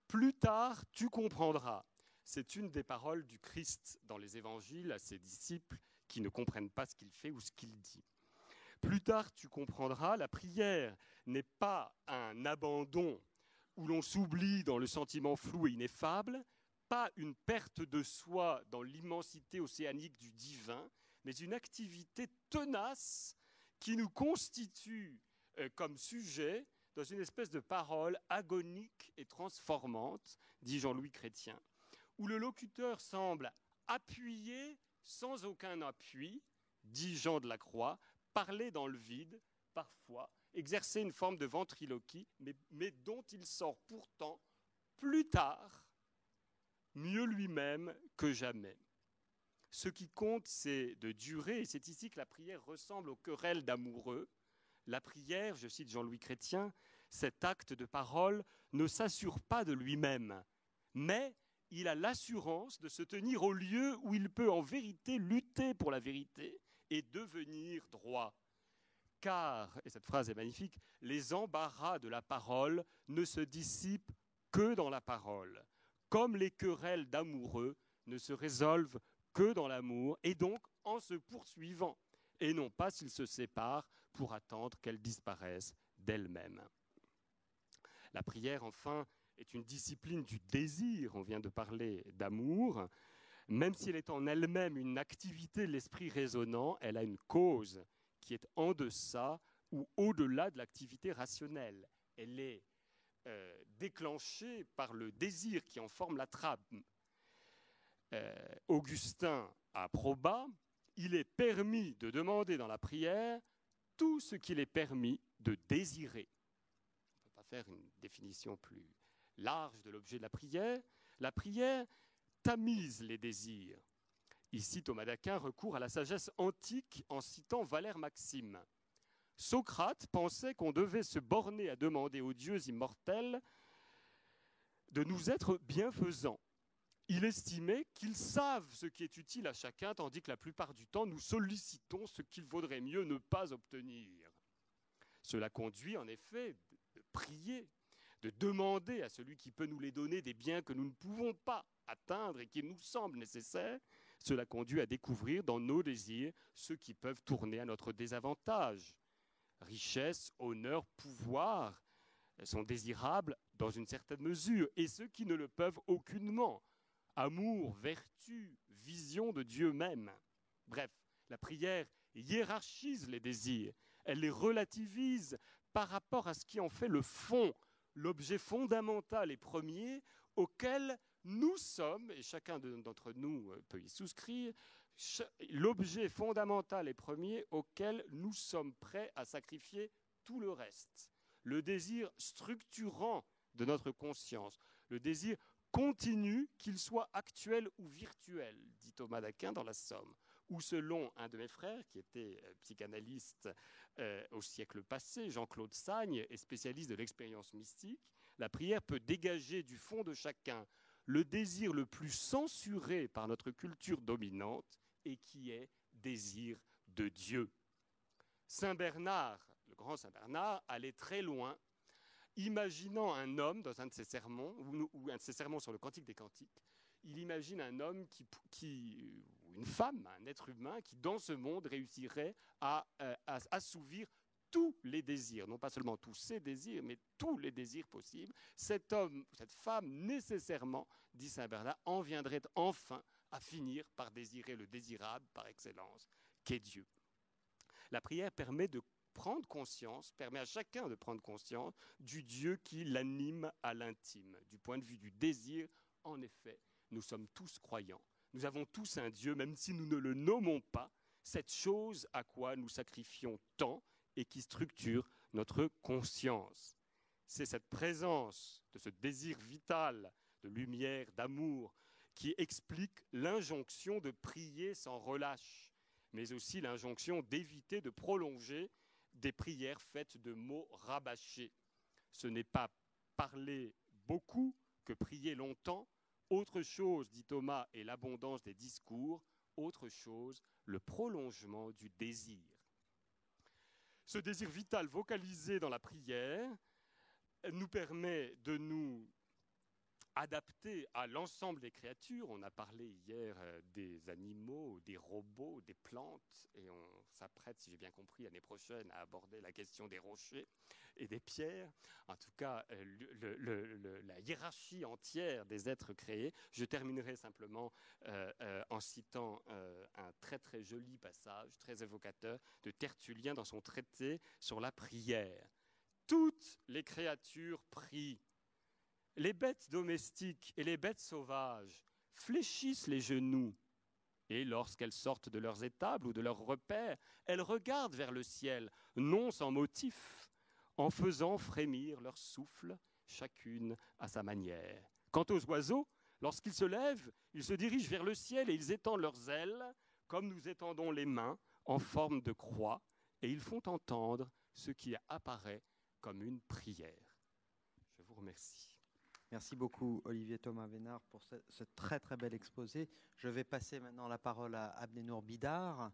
Plus tard, tu comprendras. C'est une des paroles du Christ dans les évangiles à ses disciples qui ne comprennent pas ce qu'il fait ou ce qu'il dit. Plus tard, tu comprendras, la prière n'est pas un abandon où l'on s'oublie dans le sentiment flou et ineffable, pas une perte de soi dans l'immensité océanique du divin, mais une activité tenace qui nous constitue comme sujet dans une espèce de parole agonique et transformante, dit Jean-Louis Chrétien, où le locuteur semble appuyé sans aucun appui, dit Jean de la Croix, parler dans le vide, parfois, exercer une forme de ventriloquie, mais dont il sort pourtant, plus tard, mieux lui-même que jamais. Ce qui compte, c'est de durer, et c'est ici que la prière ressemble aux querelles d'amoureux. La prière, je cite Jean-Louis Chrétien, cet acte de parole ne s'assure pas de lui-même, mais il a l'assurance de se tenir au lieu où il peut en vérité lutter pour la vérité, et devenir droit. Car, et cette phrase est magnifique, les embarras de la parole ne se dissipent que dans la parole, comme les querelles d'amoureux ne se résolvent que dans l'amour, et donc en se poursuivant, et non pas s'ils se séparent pour attendre qu'elles disparaissent d'elles-mêmes. La prière, enfin, est une discipline du désir. On vient de parler d'amour. Même si elle est en elle-même une activité de l'esprit raisonnant, elle a une cause qui est en deçà ou au-delà de l'activité rationnelle. Elle est déclenchée par le désir qui en forme la trame. Augustin approba, il est permis de demander dans la prière tout ce qu'il est permis de désirer. On ne peut pas faire une définition plus large de l'objet de la prière. La prière tamise les désirs. Ici, Thomas d'Aquin recourt à la sagesse antique en citant Valère Maxime. Socrate pensait qu'on devait se borner à demander aux dieux immortels de nous être bienfaisants. Il estimait qu'ils savent ce qui est utile à chacun, tandis que la plupart du temps, nous sollicitons ce qu'il vaudrait mieux ne pas obtenir. Cela conduit en effet de prier, de demander à celui qui peut nous les donner des biens que nous ne pouvons pas atteindre et qui nous semblent nécessaires. Cela conduit à découvrir dans nos désirs ceux qui peuvent tourner à notre désavantage. Richesse, honneur, pouvoir sont désirables dans une certaine mesure, et ceux qui ne le peuvent aucunement. Amour, vertu, vision de Dieu même. Bref, la prière hiérarchise les désirs, elle les relativise par rapport à ce qui en fait le fond, l'objet fondamental et premier auquel nous sommes, et chacun d'entre nous peut y souscrire, l'objet fondamental et premier auquel nous sommes prêts à sacrifier tout le reste. Le désir structurant de notre conscience, le désir continu, qu'il soit actuel ou virtuel, dit Thomas d'Aquin dans la Somme, ou selon un de mes frères, qui était psychanalyste au siècle passé, Jean-Claude Sagne, et spécialiste de l'expérience mystique, la prière peut dégager du fond de chacun le désir le plus censuré par notre culture dominante et qui est désir de Dieu. Saint Bernard, le grand Saint Bernard, allait très loin, imaginant un homme dans un de ses sermons, ou un de ses sermons sur le Cantique des Cantiques, il imagine un homme ou une femme, un être humain, qui dans ce monde réussirait à assouvir tous les désirs, non pas seulement tous ses désirs, mais tous les désirs possibles. Cet homme, cette femme, nécessairement, dit Saint Bernard, en viendrait enfin à finir par désirer le désirable par excellence, qu'est Dieu. La prière permet de prendre conscience, permet à chacun de prendre conscience du Dieu qui l'anime à l'intime. Du point de vue du désir, en effet, nous sommes tous croyants. Nous avons tous un Dieu, même si nous ne le nommons pas, cette chose à quoi nous sacrifions tant et qui structure notre conscience. C'est cette présence de ce désir vital, de lumière, d'amour, qui explique l'injonction de prier sans relâche, mais aussi l'injonction d'éviter de prolonger des prières faites de mots rabâchés. Ce n'est pas parler beaucoup que prier longtemps. Autre chose, dit Thomas, est l'abondance des discours. Autre chose, le prolongement du désir. Ce désir vital vocalisé dans la prière nous permet de nous adapter à l'ensemble des créatures. On a parlé hier des animaux, des robots, des plantes, et on s'apprête, si j'ai bien compris, l'année prochaine à aborder la question des rochers et des pierres. En tout cas, la hiérarchie entière des êtres créés. Je terminerai simplement en citant un très très joli passage, très évocateur, de Tertullien dans son traité sur la prière. Toutes les créatures prient. Les bêtes domestiques et les bêtes sauvages fléchissent les genoux et lorsqu'elles sortent de leurs étables ou de leurs repères, elles regardent vers le ciel, non sans motif, en faisant frémir leur souffle, chacune à sa manière. Quant aux oiseaux, lorsqu'ils se lèvent, ils se dirigent vers le ciel et ils étendent leurs ailes, comme nous étendons les mains en forme de croix, et ils font entendre ce qui apparaît comme une prière. Je vous remercie.
Merci beaucoup Olivier Thomas Vénard pour ce très très bel exposé. Je vais passer maintenant la parole à Abdenour Bidar.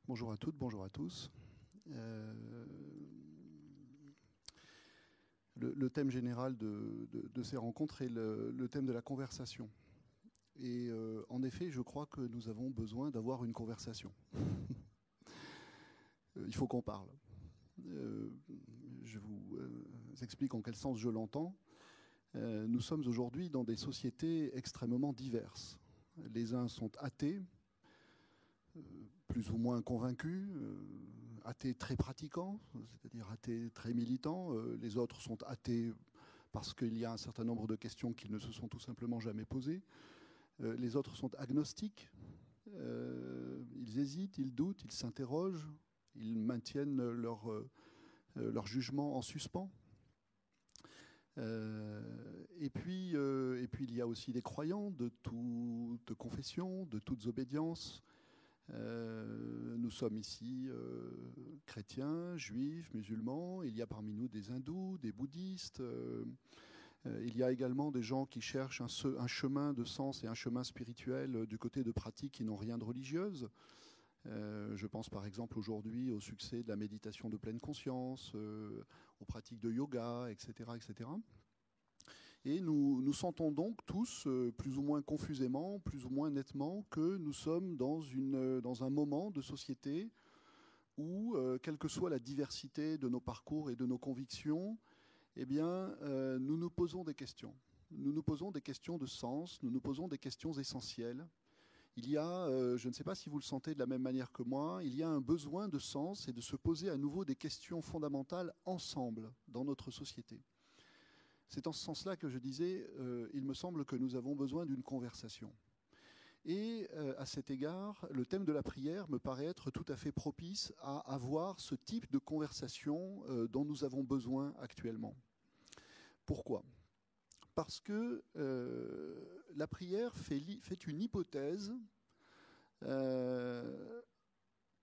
Bonjour à toutes, bonjour à tous. Le thème général de ces rencontres est le thème de la conversation. Et en effet, je crois que nous avons besoin d'avoir une conversation. Il faut qu'on parle. Je vous explique en quel sens je l'entends. Nous sommes aujourd'hui dans des sociétés extrêmement diverses. Les uns sont athées, plus ou moins convaincus, athées très pratiquants, c'est-à-dire athées très militants. Les autres sont athées parce qu'il y a un certain nombre de questions qu'ils ne se sont tout simplement jamais posées. Les autres sont agnostiques. Ils hésitent, ils doutent, ils s'interrogent, ils maintiennent leur jugement en suspens. Et puis il y a aussi des croyants de toutes confessions, de toutes obédiences. Nous sommes ici chrétiens, juifs, musulmans. Il y a parmi nous des hindous, des bouddhistes. Il y a également des gens qui cherchent un chemin de sens et un chemin spirituel du côté de pratiques qui n'ont rien de religieuse. Je pense par exemple aujourd'hui au succès de la méditation de pleine conscience, aux pratiques de yoga, etc. etc. Et nous sentons donc tous, plus ou moins confusément, plus ou moins nettement, que nous sommes dans un moment de société où, quelle que soit la diversité de nos parcours et de nos convictions, eh bien, nous nous posons des questions. Nous nous posons des questions de sens, nous nous posons des questions essentielles. Il y a, je ne sais pas si vous le sentez de la même manière que moi, il y a un besoin de sens et de se poser à nouveau des questions fondamentales ensemble dans notre société. C'est en ce sens-là que je disais, il me semble que nous avons besoin d'une conversation. Et à cet égard, le thème de la prière me paraît être tout à fait propice à avoir ce type de conversation dont nous avons besoin actuellement. Pourquoi ? Parce que la prière fait une hypothèse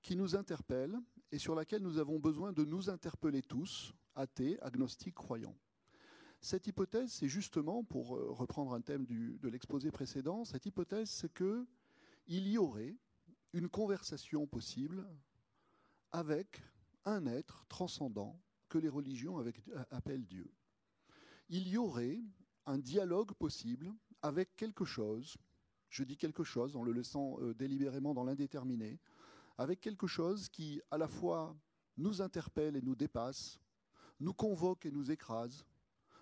qui nous interpelle et sur laquelle nous avons besoin de nous interpeller tous, athées, agnostiques, croyants. Cette hypothèse, c'est justement, pour reprendre un thème de l'exposé précédent, cette hypothèse, c'est qu'il y aurait une conversation possible avec un être transcendant que les religions appellent Dieu. Il y aurait un dialogue possible avec quelque chose, je dis quelque chose en le laissant délibérément dans l'indéterminé, avec quelque chose qui à la fois nous interpelle et nous dépasse, nous convoque et nous écrase,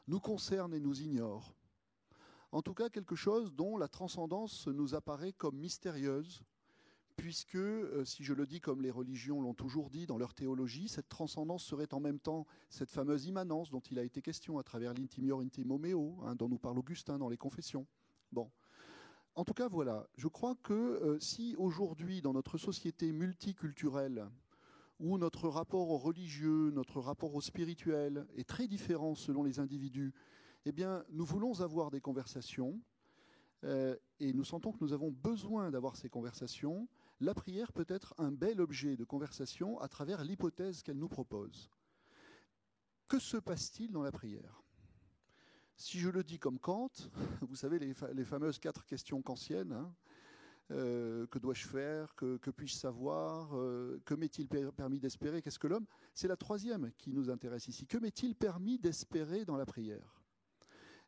nous concerne et nous ignore. En tout cas, quelque chose dont la transcendance nous apparaît comme mystérieuse, puisque, si je le dis comme les religions l'ont toujours dit dans leur théologie, cette transcendance serait en même temps cette fameuse immanence dont il a été question à travers l'intimior intimo meo, dont nous parle Augustin dans les Confessions. Bon. En tout cas, voilà. Je crois que si aujourd'hui, dans notre société multiculturelle, où notre rapport au religieux, notre rapport au spirituel est très différent selon les individus, eh bien, nous voulons avoir des conversations et nous sentons que nous avons besoin d'avoir ces conversations. La prière peut être un bel objet de conversation à travers l'hypothèse qu'elle nous propose. Que se passe-t-il dans la prière ? Si je le dis comme Kant, vous savez les fameuses 4 questions kantiennes, que dois-je faire, que puis-je savoir, que m'est-il permis d'espérer, qu'est-ce que l'homme ? C'est la 3e qui nous intéresse ici. Que m'est-il permis d'espérer dans la prière ?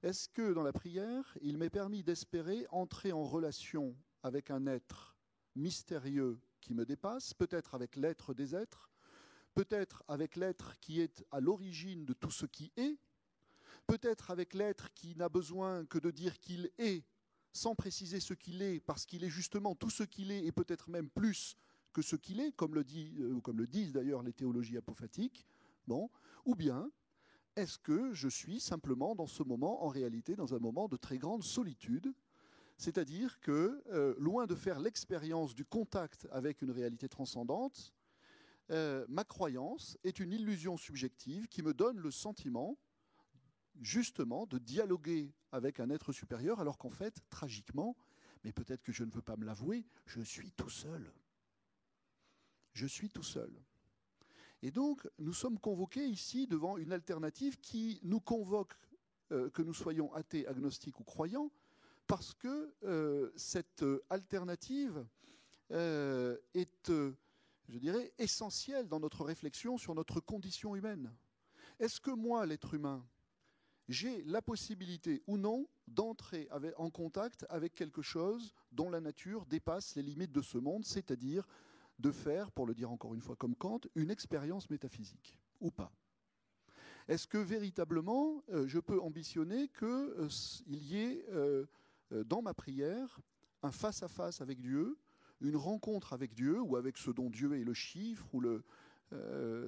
Est-ce que dans la prière, il m'est permis d'espérer entrer en relation avec un être mystérieux qui me dépasse, peut-être avec l'être des êtres, peut-être avec l'être qui est à l'origine de tout ce qui est, peut-être avec l'être qui n'a besoin que de dire qu'il est, sans préciser ce qu'il est, parce qu'il est justement tout ce qu'il est, et peut-être même plus que ce qu'il est, comme le disent d'ailleurs les théologies apophatiques, bon, ou bien est-ce que je suis simplement dans ce moment, en réalité, dans un moment de très grande solitude, c'est-à-dire que, loin de faire l'expérience du contact avec une réalité transcendante, ma croyance est une illusion subjective qui me donne le sentiment justement de dialoguer avec un être supérieur, alors qu'en fait, tragiquement, mais peut-être que je ne veux pas me l'avouer, je suis tout seul. Je suis tout seul. Et donc, nous sommes convoqués ici devant une alternative qui nous convoque, que nous soyons athées, agnostiques ou croyants, parce que cette alternative est, je dirais, essentielle dans notre réflexion sur notre condition humaine. Est-ce que moi, l'être humain, j'ai la possibilité ou non d'entrer en contact avec quelque chose dont la nature dépasse les limites de ce monde, c'est-à-dire de faire, pour le dire encore une fois comme Kant, une expérience métaphysique. ou pas? Est-ce que véritablement, je peux ambitionner qu'il y ait dans ma prière un face-à-face avec Dieu, une rencontre avec Dieu, ou avec ce dont Dieu est le chiffre, ou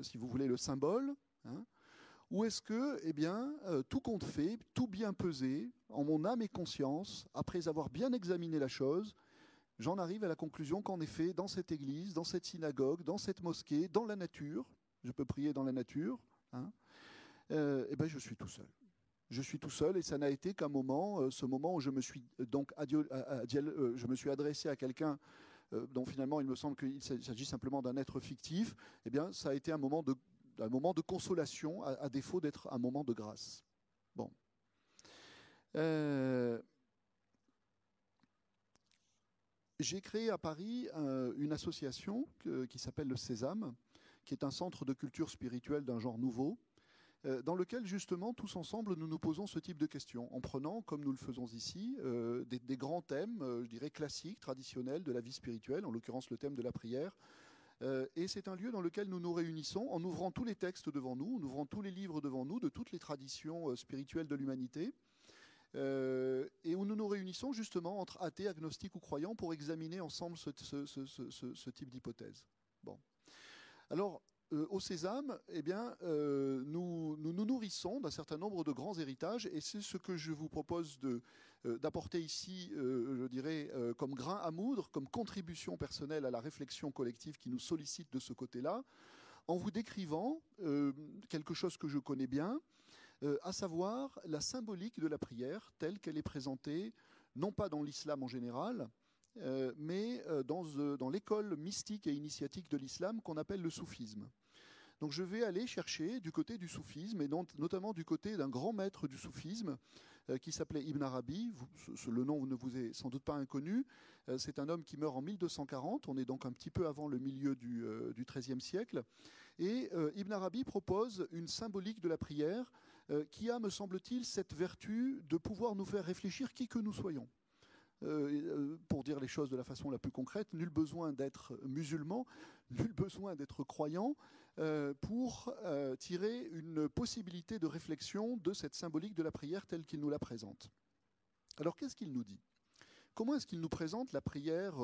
si vous voulez, le symbole, hein? Ou est-ce que, tout compte fait, tout bien pesé, en mon âme et conscience, après avoir bien examiné la chose, j'en arrive à la conclusion qu'en effet, dans cette église, dans cette synagogue, dans cette mosquée, dans la nature, je peux prier dans la nature, hein, je suis tout seul. Je suis tout seul et ça n'a été qu'un moment, ce moment où je me suis donc je me suis adressé à quelqu'un dont finalement il me semble qu'il s'agit simplement d'un être fictif. Eh bien, ça a été un moment de consolation, à défaut d'être un moment de grâce. Bon. J'ai créé à Paris une association qui s'appelle le Sésame, qui est un centre de culture spirituelle d'un genre nouveau, dans lequel justement tous ensemble nous nous posons ce type de questions, en prenant, comme nous le faisons ici, des grands thèmes, je dirais classiques, traditionnels de la vie spirituelle, en l'occurrence le thème de la prière. Et c'est un lieu dans lequel nous nous réunissons en ouvrant tous les textes devant nous, en ouvrant tous les livres devant nous, de toutes les traditions spirituelles de l'humanité, et où nous nous réunissons justement entre athées, agnostiques ou croyants pour examiner ensemble ce type d'hypothèse. Bon. Alors, au Sésame, nous nous nourrissons d'un certain nombre de grands héritages, et c'est ce que je vous propose d'apporter ici, je dirais, comme grain à moudre, comme contribution personnelle à la réflexion collective qui nous sollicite de ce côté-là, en vous décrivant quelque chose que je connais bien, à savoir la symbolique de la prière telle qu'elle est présentée, non pas dans l'islam en général, mais dans l'école mystique et initiatique de l'islam qu'on appelle le soufisme. Donc je vais aller chercher du côté du soufisme, et notamment du côté d'un grand maître du soufisme qui s'appelait Ibn Arabi. Le nom ne vous est sans doute pas inconnu. C'est un homme qui meurt en 1240, on est donc un petit peu avant le milieu du XIIIe siècle. Et Ibn Arabi propose une symbolique de la prière qui a, me semble-t-il, cette vertu de pouvoir nous faire réfléchir qui que nous soyons. Pour dire les choses de la façon la plus concrète, nul besoin d'être musulman, nul besoin d'être croyant pour tirer une possibilité de réflexion de cette symbolique de la prière telle qu'il nous la présente. Alors qu'est-ce qu'il nous dit ? Comment est-ce qu'il nous présente la prière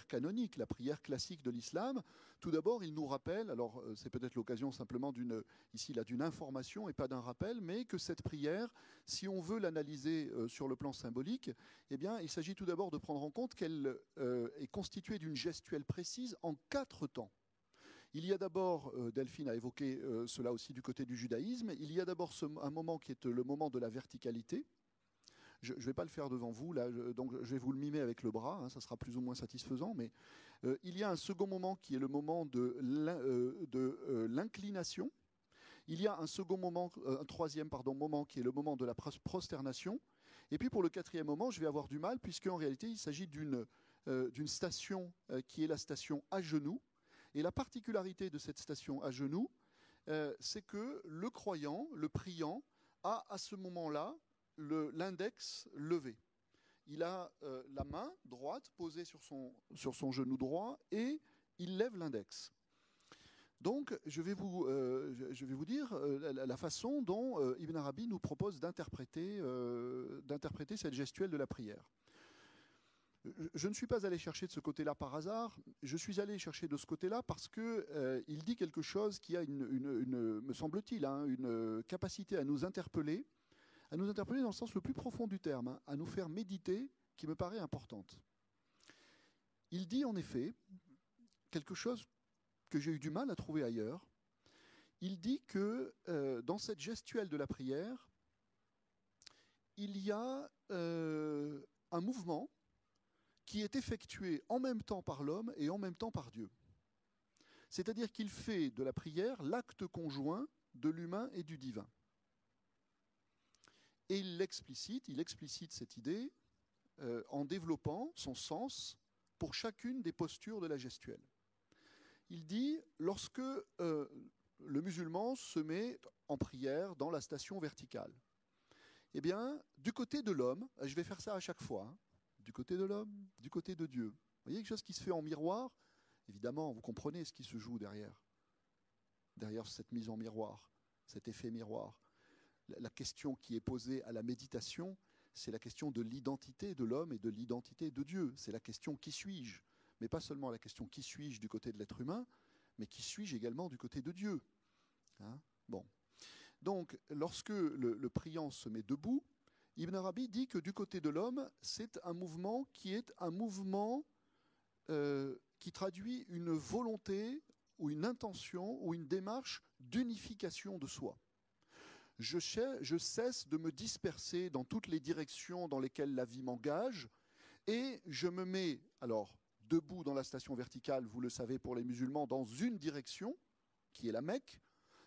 canonique, la prière classique de l'islam ? Tout d'abord, il nous rappelle, alors c'est peut-être l'occasion simplement d'une information et pas d'un rappel, mais que cette prière, si on veut l'analyser sur le plan symbolique, eh bien, il s'agit tout d'abord de prendre en compte qu'elle est constituée d'une gestuelle précise en 4 temps. Il y a d'abord, Delphine a évoqué cela aussi du côté du judaïsme, il y a d'abord un moment qui est le moment de la verticalité. Je ne vais pas le faire devant vous, là, donc je vais vous le mimer avec le bras, hein, ça sera plus ou moins satisfaisant, mais il y a un second moment qui est le moment de l'inclination. Il y a un troisième moment qui est le moment de la prosternation. Et puis pour le 4e moment, je vais avoir du mal, puisqu'en réalité, il s'agit d'une station qui est la station à genoux. Et la particularité de cette station à genoux, c'est que le croyant, le priant, a à ce moment-là l'index levé. Il a la main droite posée sur son genou droit et il lève l'index. Donc, je vais vous dire la façon dont Ibn Arabi nous propose d'interpréter cette gestuelle de la prière. Je ne suis pas allé chercher de ce côté-là par hasard, je suis allé chercher de ce côté-là parce qu'il dit quelque chose qui a, me semble-t-il, une capacité à nous interpeller dans le sens le plus profond du terme, hein, à nous faire méditer, qui me paraît importante. Il dit en effet quelque chose que j'ai eu du mal à trouver ailleurs. Il dit que dans cette gestuelle de la prière, il y a un mouvement qui est effectué en même temps par l'homme et en même temps par Dieu. C'est-à-dire qu'il fait de la prière l'acte conjoint de l'humain et du divin. Et il explicite cette idée en développant son sens pour chacune des postures de la gestuelle. Il dit, lorsque le musulman se met en prière dans la station verticale, eh bien, du côté de l'homme, je vais faire ça à chaque fois, hein, du côté de l'homme, du côté de Dieu. Vous voyez quelque chose qui se fait en miroir ? Évidemment, vous comprenez ce qui se joue derrière. derrière cette mise en miroir, cet effet miroir. La question qui est posée à la méditation, c'est la question de l'identité de l'homme et de l'identité de Dieu. C'est la question qui suis-je? Mais pas seulement la question qui suis-je du côté de l'être humain, mais qui suis-je également du côté de Dieu? Hein? Bon. Donc, lorsque le priant se met debout, Ibn Arabi dit que du côté de l'homme, c'est un mouvement qui est un mouvement qui traduit une volonté ou une intention ou une démarche d'unification de soi. Je cesse de me disperser dans toutes les directions dans lesquelles la vie m'engage et je me mets, alors, debout dans la station verticale, vous le savez pour les musulmans, dans une direction, qui est la Mecque.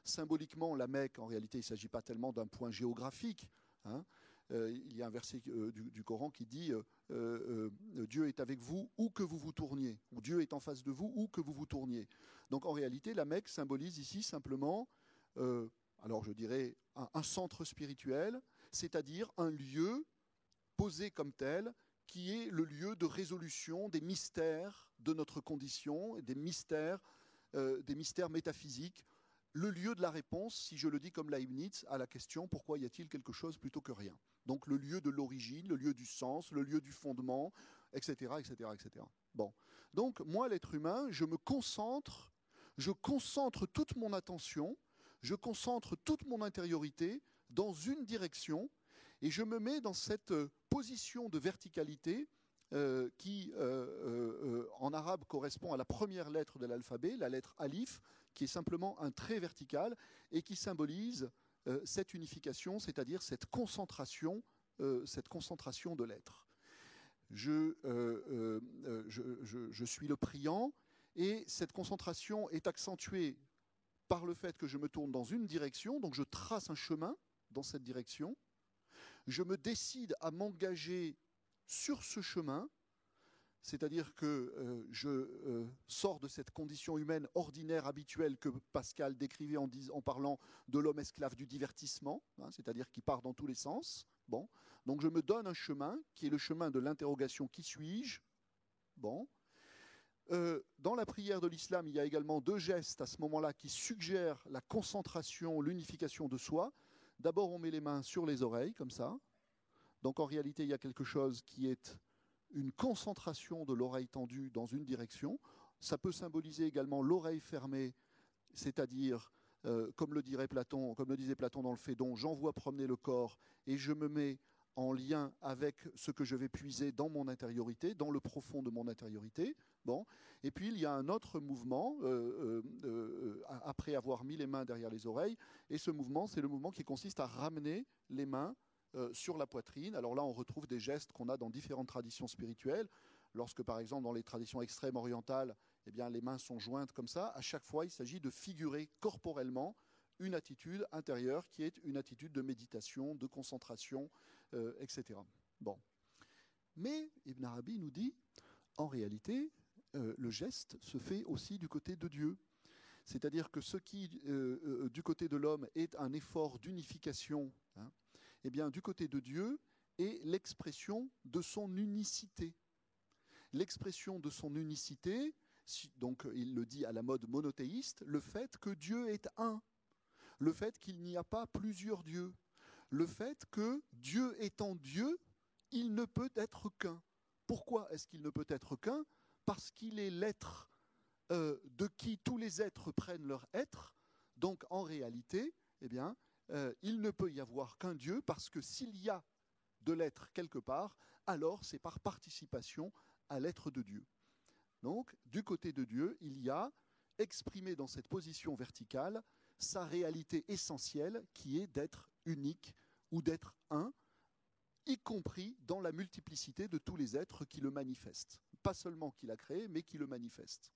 Symboliquement, la Mecque, en réalité, il ne s'agit pas tellement d'un point géographique. Hein. Il y a un verset du Coran qui dit Dieu est avec vous où que vous vous tourniez, ou Dieu est en face de vous où que vous vous tourniez. Donc en réalité, la Mecque symbolise ici simplement, alors je dirais, un centre spirituel, c'est-à-dire un lieu posé comme tel, qui est le lieu de résolution des mystères de notre condition, des mystères métaphysiques, le lieu de la réponse, si je le dis comme Leibniz, à la question « Pourquoi y a-t-il quelque chose plutôt que rien ?» Donc le lieu de l'origine, le lieu du sens, le lieu du fondement, etc. etc., etc. Bon. Donc moi, l'être humain, je concentre toute mon attention, je concentre toute mon intériorité dans une direction et je me mets dans cette position de verticalité qui, en arabe, correspond à la première lettre de l'alphabet, la lettre alif, qui est simplement un trait vertical et qui symbolise cette unification, c'est-à-dire cette concentration de l'être. Je suis le priant et cette concentration est accentuée par le fait que je me tourne dans une direction, donc je trace un chemin dans cette direction. Je me décide à m'engager sur ce chemin, c'est-à-dire que je sors de cette condition humaine ordinaire, habituelle que Pascal décrivait en parlant de l'homme esclave du divertissement, hein, c'est-à-dire qui part dans tous les sens. Bon. Donc je me donne un chemin qui est le chemin de l'interrogation « Qui suis-je » Bon. Dans la prière de l'islam, il y a également deux gestes à ce moment-là qui suggèrent la concentration, l'unification de soi. D'abord, on met les mains sur les oreilles, comme ça. Donc en réalité, il y a quelque chose qui est une concentration de l'oreille tendue dans une direction. Ça peut symboliser également l'oreille fermée, c'est-à-dire, comme le disait Platon dans le Phédon, j'envoie promener le corps et je me mets en lien avec ce que je vais puiser dans mon intériorité, dans le profond de mon intériorité. Bon. Et puis il y a un autre mouvement, après avoir mis les mains derrière les oreilles, et ce mouvement, c'est le mouvement qui consiste à ramener les mains sur la poitrine. Alors là, on retrouve des gestes qu'on a dans différentes traditions spirituelles. Lorsque, par exemple, dans les traditions extrêmes orientales, eh bien, les mains sont jointes comme ça, à chaque fois, il s'agit de figurer corporellement une attitude intérieure qui est une attitude de méditation, de concentration, etc. Bon. Mais Ibn Arabi nous dit, en réalité, le geste se fait aussi du côté de Dieu. C'est-à-dire que ce qui, du côté de l'homme, est un effort d'unification, hein, eh bien, du côté de Dieu, est l'expression de son unicité. L'expression de son unicité, donc il le dit à la mode monothéiste, le fait que Dieu est un, le fait qu'il n'y a pas plusieurs dieux, le fait que Dieu étant Dieu, il ne peut être qu'un. Pourquoi est-ce qu'il ne peut être qu'un? Parce qu'il est l'être de qui tous les êtres prennent leur être. Donc en réalité, eh bien, il ne peut y avoir qu'un Dieu, parce que s'il y a de l'être quelque part, alors c'est par participation à l'être de Dieu. Donc, du côté de Dieu, il y a exprimé dans cette position verticale sa réalité essentielle qui est d'être unique ou d'être un, y compris dans la multiplicité de tous les êtres qui le manifestent. Pas seulement qu'il a créé, mais qui le manifestent.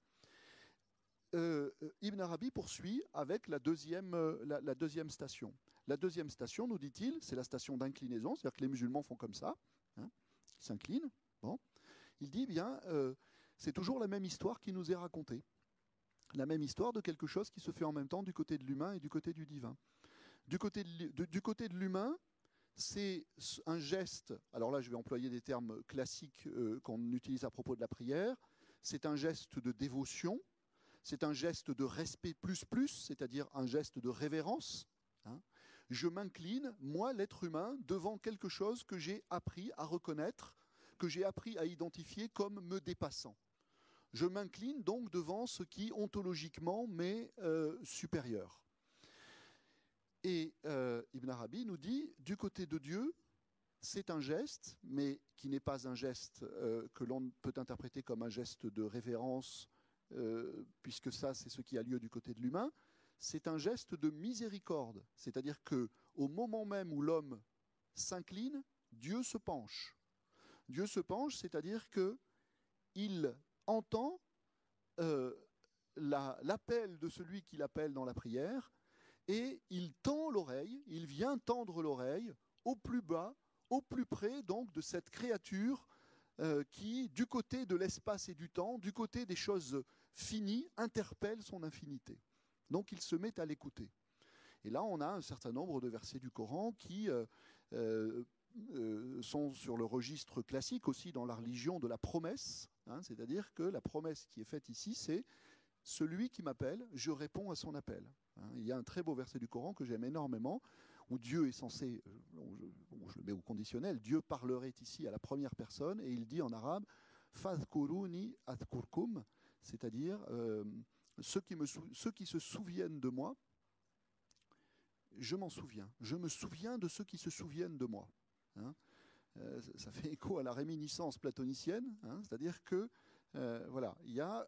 Ibn Arabi poursuit avec la deuxième station. La deuxième station, nous dit-il, c'est la station d'inclinaison, c'est-à-dire que les musulmans font comme ça, hein, ils s'inclinent. Bon. Il dit, bien, c'est toujours la même histoire qui nous est racontée. La même histoire de quelque chose qui se fait en même temps du côté de l'humain et du côté du divin. Du côté de l'humain, c'est un geste, alors là je vais employer des termes classiques qu'on utilise à propos de la prière, c'est un geste de dévotion, c'est un geste de respect plus, c'est-à-dire un geste de révérence. Hein. Je m'incline, moi, l'être humain, devant quelque chose que j'ai appris à reconnaître, que j'ai appris à identifier comme me dépassant. Je m'incline donc devant ce qui, ontologiquement, m'est supérieur. Et Ibn Arabi nous dit, du côté de Dieu, c'est un geste, mais qui n'est pas un geste que l'on peut interpréter comme un geste de révérence, puisque ça, c'est ce qui a lieu du côté de l'humain. C'est un geste de miséricorde, c'est-à-dire qu'au moment même où l'homme s'incline, Dieu se penche. Dieu se penche, c'est-à-dire qu'il entend l'appel de celui qui l'appelle dans la prière, et il tend l'oreille, il vient tendre l'oreille au plus bas, au plus près donc de cette créature qui, du côté de l'espace et du temps, du côté des choses finies, interpelle son infinité. Donc il se met à l'écouter. Et là, on a un certain nombre de versets du Coran qui sont sur le registre classique aussi dans la religion de la promesse, hein, c'est-à-dire que la promesse qui est faite ici, c'est « celui qui m'appelle, je réponds à son appel ». Hein, il y a un très beau verset du Coran que j'aime énormément, où Dieu est censé, je le mets au conditionnel, Dieu parlerait ici à la première personne, et il dit en arabe « Fadhkuruni adhkurkum », c'est-à-dire ceux qui se souviennent de moi, je m'en souviens. Je me souviens de ceux qui se souviennent de moi. Hein, ça fait écho à la réminiscence platonicienne, hein, c'est-à-dire que voilà, il y a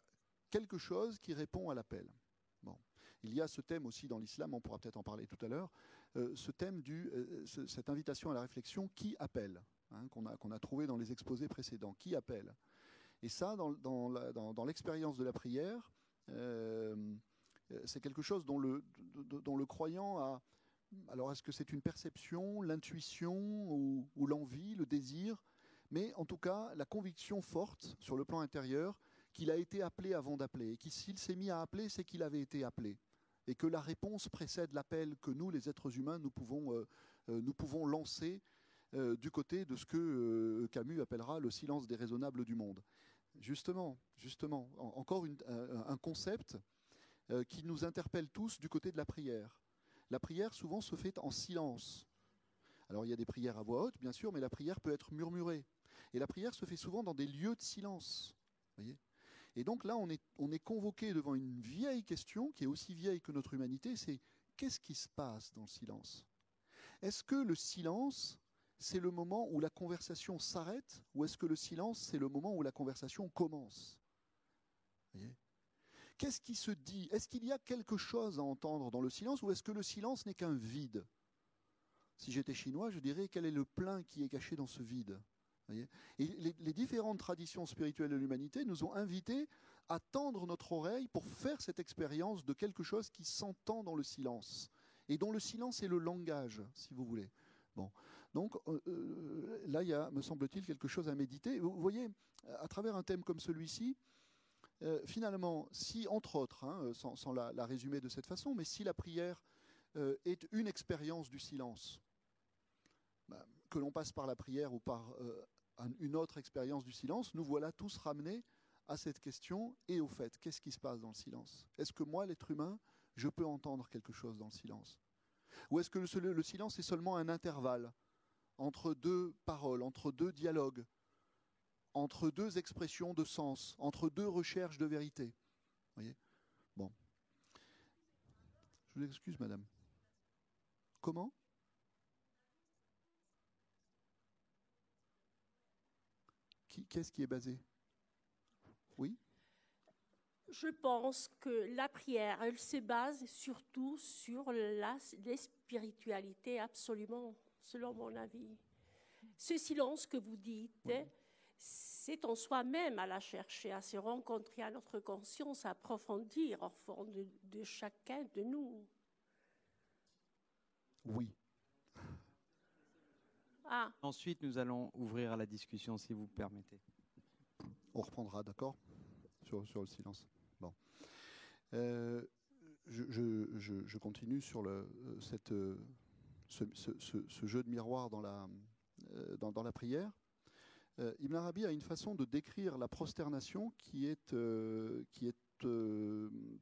quelque chose qui répond à l'appel. Bon. Il y a ce thème aussi dans l'islam, on pourra peut-être en parler tout à l'heure, ce thème cette invitation à la réflexion, qui appelle, hein, qu'on a trouvé dans les exposés précédents, qui appelle. Et ça, dans l'expérience de la prière, c'est quelque chose dont le croyant a... Alors, est-ce que c'est une perception, l'intuition ou l'envie, le désir? Mais en tout cas, la conviction forte sur le plan intérieur qu'il a été appelé avant d'appeler. Et que s'il s'est mis à appeler, c'est qu'il avait été appelé. Et que la réponse précède l'appel que nous, les êtres humains, nous pouvons lancer du côté de ce que Camus appellera le silence déraisonnable du monde. Justement, encore un concept qui nous interpelle tous du côté de la prière. La prière, souvent, se fait en silence. Alors, il y a des prières à voix haute, bien sûr, mais la prière peut être murmurée. Et la prière se fait souvent dans des lieux de silence. Voyez ? Et donc là, on est convoqué devant une vieille question, qui est aussi vieille que notre humanité, c'est qu'est-ce qui se passe dans le silence? Est-ce que le silence, c'est le moment où la conversation s'arrête, ou est-ce que le silence, c'est le moment où la conversation commence? Voyez ? Qu'est-ce qui se dit? Est-ce qu'il y a quelque chose à entendre dans le silence, ou est-ce que le silence n'est qu'un vide? Si j'étais chinois, je dirais quel est le plein qui est caché dans ce vide? Voyez? Et les différentes traditions spirituelles de l'humanité nous ont invités à tendre notre oreille pour faire cette expérience de quelque chose qui s'entend dans le silence, et dont le silence est le langage, si vous voulez. Bon. Donc là, il y a, me semble-t-il, quelque chose à méditer. Vous voyez, à travers un thème comme celui-ci, finalement, si, entre autres, hein, sans la résumer de cette façon, mais si la prière est une expérience du silence, que l'on passe par la prière ou par une autre expérience du silence, nous voilà tous ramenés à cette question et au fait, qu'est-ce qui se passe dans le silence? Est-ce que moi, l'être humain, je peux entendre quelque chose dans le silence? Ou est-ce que le silence est seulement un intervalle entre deux paroles, entre deux dialogues, entre deux expressions de sens, entre deux recherches de vérité? Vous voyez? Bon. Je vous excuse, madame. Comment? Qu'est-ce qui est basé? Oui?
Je pense que la prière, elle se base surtout sur la spiritualité, absolument, selon mon avis. Ce silence que vous dites, oui, c'est en soi-même à la chercher, à se rencontrer à notre conscience, à approfondir au fond de chacun de nous.
Oui.
Ah. Ensuite, nous allons ouvrir à la discussion, si vous permettez.
On reprendra, d'accord, sur le silence. Bon. Je continue sur ce jeu de miroir dans la prière. Ibn Arabi a une façon de décrire la prosternation qui est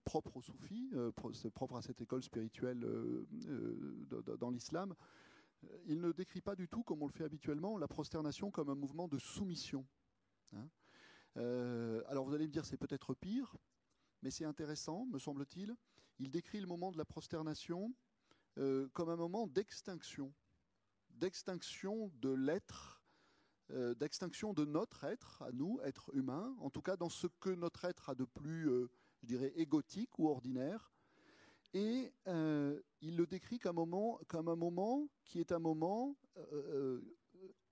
propre aux soufis, c'est propre à cette école spirituelle dans l'islam. Il ne décrit pas du tout, comme on le fait habituellement, la prosternation comme un mouvement de soumission. Hein. Alors vous allez me dire, c'est peut-être pire, mais c'est intéressant, me semble-t-il. Il décrit le moment de la prosternation comme un moment d'extinction de l'être, d'extinction de notre être, à nous, être humain, en tout cas dans ce que notre être a de plus, je dirais, égotique ou ordinaire. Et il le décrit comme un moment qui est un moment,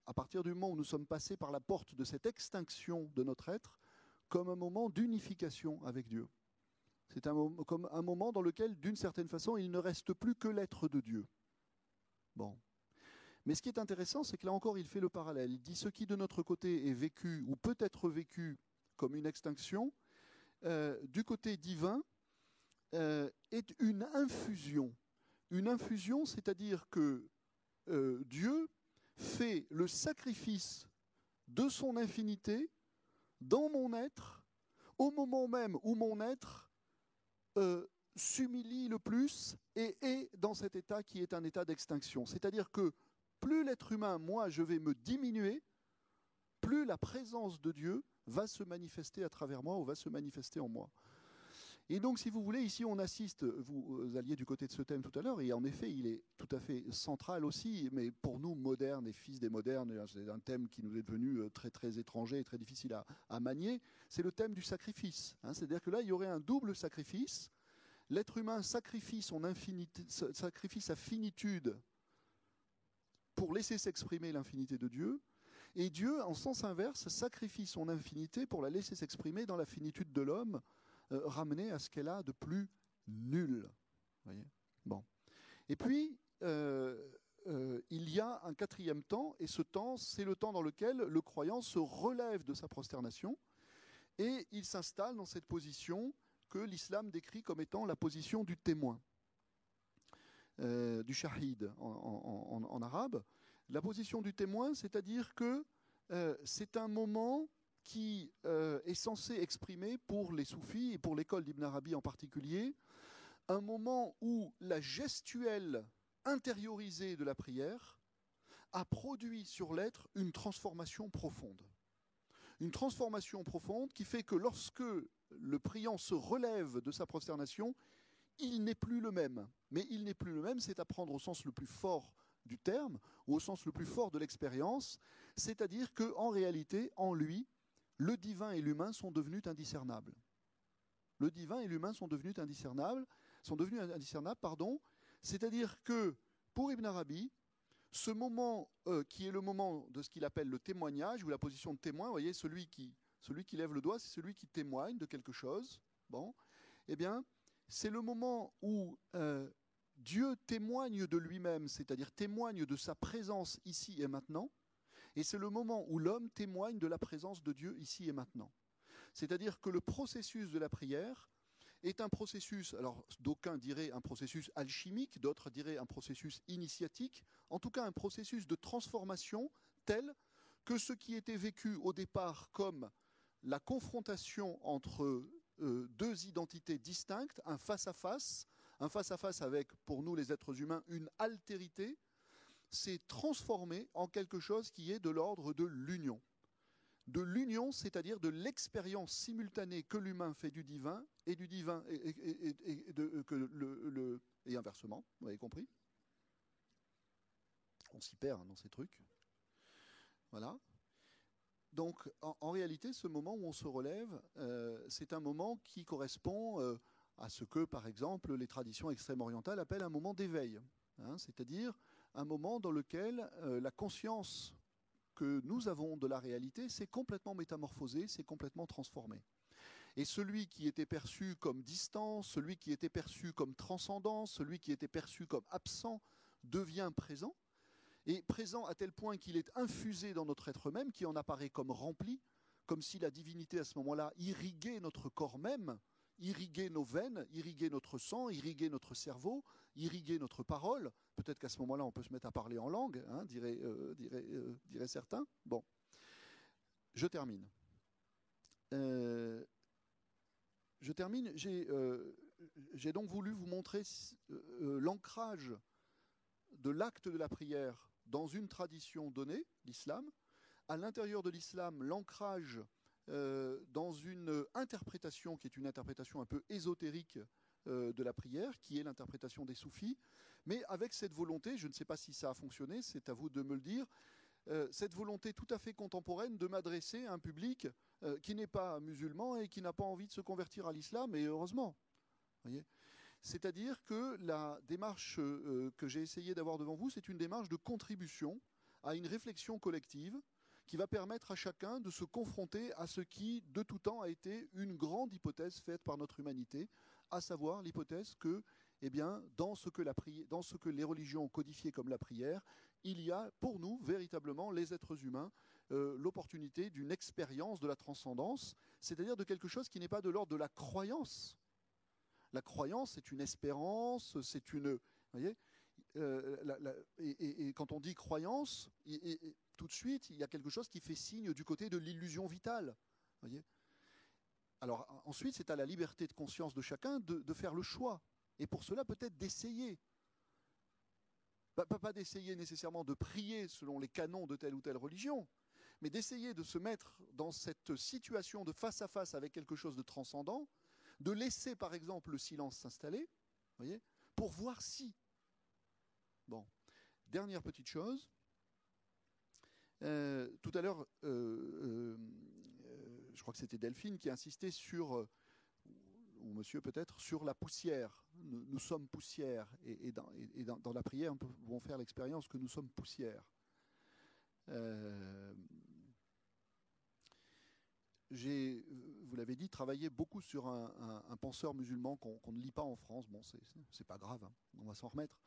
à partir du moment où nous sommes passés par la porte de cette extinction de notre être, comme un moment d'unification avec Dieu. C'est comme un moment dans lequel, d'une certaine façon, il ne reste plus que l'être de Dieu. Bon. Mais ce qui est intéressant, c'est que là encore, il fait le parallèle. Il dit ce qui, de notre côté, est vécu ou peut être vécu comme une extinction, du côté divin, est une infusion. Une infusion, c'est-à-dire que Dieu fait le sacrifice de son infinité dans mon être, au moment même où mon être s'humilie le plus et est dans cet état qui est un état d'extinction. C'est-à-dire que plus l'être humain, moi, je vais me diminuer, plus la présence de Dieu va se manifester à travers moi ou va se manifester en moi. Et donc, si vous voulez, ici, on assiste, vous alliez du côté de ce thème tout à l'heure, et en effet, il est tout à fait central aussi, mais pour nous, modernes et fils des modernes, c'est un thème qui nous est devenu très, très étranger et très difficile à manier, c'est le thème du sacrifice. Hein. C'est-à-dire que là, il y aurait un double sacrifice. L'être humain sacrifie sacrifie sa finitude pour laisser s'exprimer l'infinité de Dieu, et Dieu, en sens inverse, sacrifie son infinité pour la laisser s'exprimer dans la finitude de l'homme, ramenée à ce qu'elle a de plus nul. Voyez, bon. Et puis, il y a un quatrième temps, et ce temps, c'est le temps dans lequel le croyant se relève de sa prosternation, et il s'installe dans cette position que l'islam décrit comme étant la position du témoin. Du shahid en arabe. La position du témoin, c'est-à-dire que c'est un moment qui est censé exprimer pour les soufis et pour l'école d'Ibn Arabi en particulier, un moment où la gestuelle intériorisée de la prière a produit sur l'être une transformation profonde. Une transformation profonde qui fait que lorsque le priant se relève de sa prosternation, il n'est plus le même. Mais il n'est plus le même, c'est à prendre au sens le plus fort du terme, ou au sens le plus fort de l'expérience, c'est-à-dire qu'en réalité, en lui, le divin et l'humain sont devenus indiscernables. Le divin et l'humain sont devenus indiscernables, c'est-à-dire que, pour Ibn Arabi, ce moment qui est le moment de ce qu'il appelle le témoignage, ou la position de témoin, vous voyez, celui qui lève le doigt, c'est celui qui témoigne de quelque chose, bon, eh bien, c'est le moment où Dieu témoigne de lui-même, c'est-à-dire témoigne de sa présence ici et maintenant, et c'est le moment où l'homme témoigne de la présence de Dieu ici et maintenant. C'est-à-dire que le processus de la prière est un processus, alors d'aucuns diraient un processus alchimique, d'autres diraient un processus initiatique, en tout cas un processus de transformation tel que ce qui était vécu au départ comme la confrontation entre deux identités distinctes, un face-à-face avec, pour nous les êtres humains, une altérité, s'est transformé en quelque chose qui est de l'ordre de l'union. De l'union, c'est-à-dire de l'expérience simultanée que l'humain fait du divin et du divin et inversement, vous avez compris? On s'y perd dans ces trucs. Voilà. Donc, en réalité, ce moment où on se relève, c'est un moment qui correspond à ce que, par exemple, les traditions extrême-orientales appellent un moment d'éveil. Hein, c'est-à-dire un moment dans lequel la conscience que nous avons de la réalité s'est complètement métamorphosée, s'est complètement transformée. Et celui qui était perçu comme distant, celui qui était perçu comme transcendant, celui qui était perçu comme absent, devient présent. Et présent à tel point qu'il est infusé dans notre être même, qui en apparaît comme rempli, comme si la divinité à ce moment-là irriguait notre corps même, irriguer nos veines, irriguer notre sang, irriguer notre cerveau, irriguer notre parole. Peut-être qu'à ce moment-là, on peut se mettre à parler en langue, hein, diraient certains. Bon, je termine. Je termine. J'ai donc voulu vous montrer l'ancrage de l'acte de la prière dans une tradition donnée, l'islam. À l'intérieur de l'islam, l'ancrage dans une interprétation qui est une interprétation un peu ésotérique de la prière, qui est l'interprétation des soufis, mais avec cette volonté, je ne sais pas si ça a fonctionné, c'est à vous de me le dire, cette volonté tout à fait contemporaine de m'adresser à un public qui n'est pas musulman et qui n'a pas envie de se convertir à l'islam, et heureusement. Voyez. C'est-à-dire que la démarche que j'ai essayé d'avoir devant vous, c'est une démarche de contribution à une réflexion collective qui va permettre à chacun de se confronter à ce qui, de tout temps, a été une grande hypothèse faite par notre humanité, à savoir l'hypothèse que, eh bien, dans ce que les religions ont codifié comme la prière, il y a pour nous, véritablement, les êtres humains, l'opportunité d'une expérience de la transcendance, c'est-à-dire de quelque chose qui n'est pas de l'ordre de la croyance. La croyance, c'est une espérance, c'est une... Vous voyez, et quand on dit croyance, tout de suite, il y a quelque chose qui fait signe du côté de l'illusion vitale. Voyez. Alors ensuite, c'est à la liberté de conscience de chacun de faire le choix. Et pour cela, peut-être d'essayer. Pas d'essayer nécessairement de prier selon les canons de telle ou telle religion, mais d'essayer de se mettre dans cette situation de face à face avec quelque chose de transcendant, de laisser par exemple le silence s'installer, voyez, pour voir si. Bon, dernière petite chose. Tout à l'heure, je crois que c'était Delphine qui insistait sur, ou monsieur peut-être, sur la poussière. Nous sommes poussière, et dans la prière, nous pouvons faire l'expérience que nous sommes poussière. J'ai, vous l'avez dit, travaillé beaucoup sur un penseur musulman qu'on ne lit pas en France. Bon, c'est pas grave, hein, on va s'en remettre.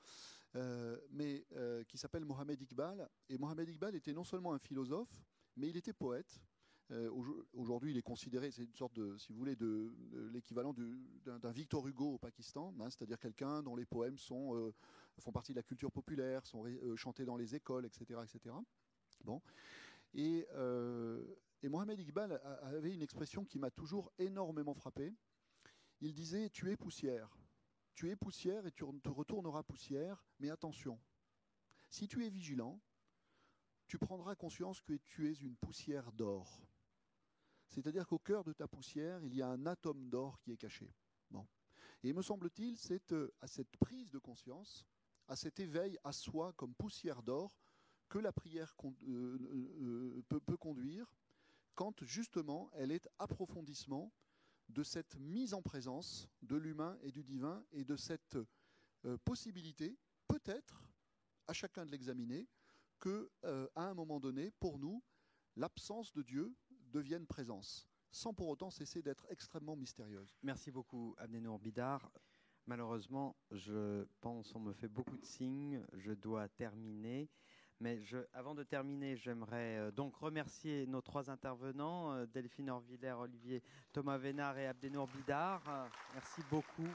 Mais qui s'appelle Mohamed Iqbal. Et Mohamed Iqbal était non seulement un philosophe, mais il était poète. Aujourd'hui, il est considéré, c'est une sorte de, si vous voulez, de l'équivalent d'un Victor Hugo au Pakistan, hein, c'est-à-dire quelqu'un dont les poèmes font partie de la culture populaire, sont chantés dans les écoles, etc., etc. Bon. Et Mohamed Iqbal avait une expression qui m'a toujours énormément frappé. Il disait « Tu es poussière. Tu es poussière et tu te retourneras poussière, mais attention, si tu es vigilant, tu prendras conscience que tu es une poussière d'or. » C'est-à-dire qu'au cœur de ta poussière, il y a un atome d'or qui est caché. Bon. Et me semble-t-il, c'est à cette prise de conscience, à cet éveil à soi comme poussière d'or, que la prière peut conduire quand justement elle est approfondissement de cette mise en présence de l'humain et du divin et de cette possibilité, peut-être, à chacun de l'examiner, que à un moment donné, pour nous, l'absence de Dieu devienne présence, sans pour autant cesser d'être extrêmement mystérieuse.
Merci beaucoup, Abdenour Bidar. Malheureusement, je pense on me fait beaucoup de signes, je dois terminer. Mais avant de terminer, j'aimerais donc remercier nos trois intervenants, Delphine Orvillers, Olivier Thomas Vénard et Abdenour Bidar. Merci beaucoup.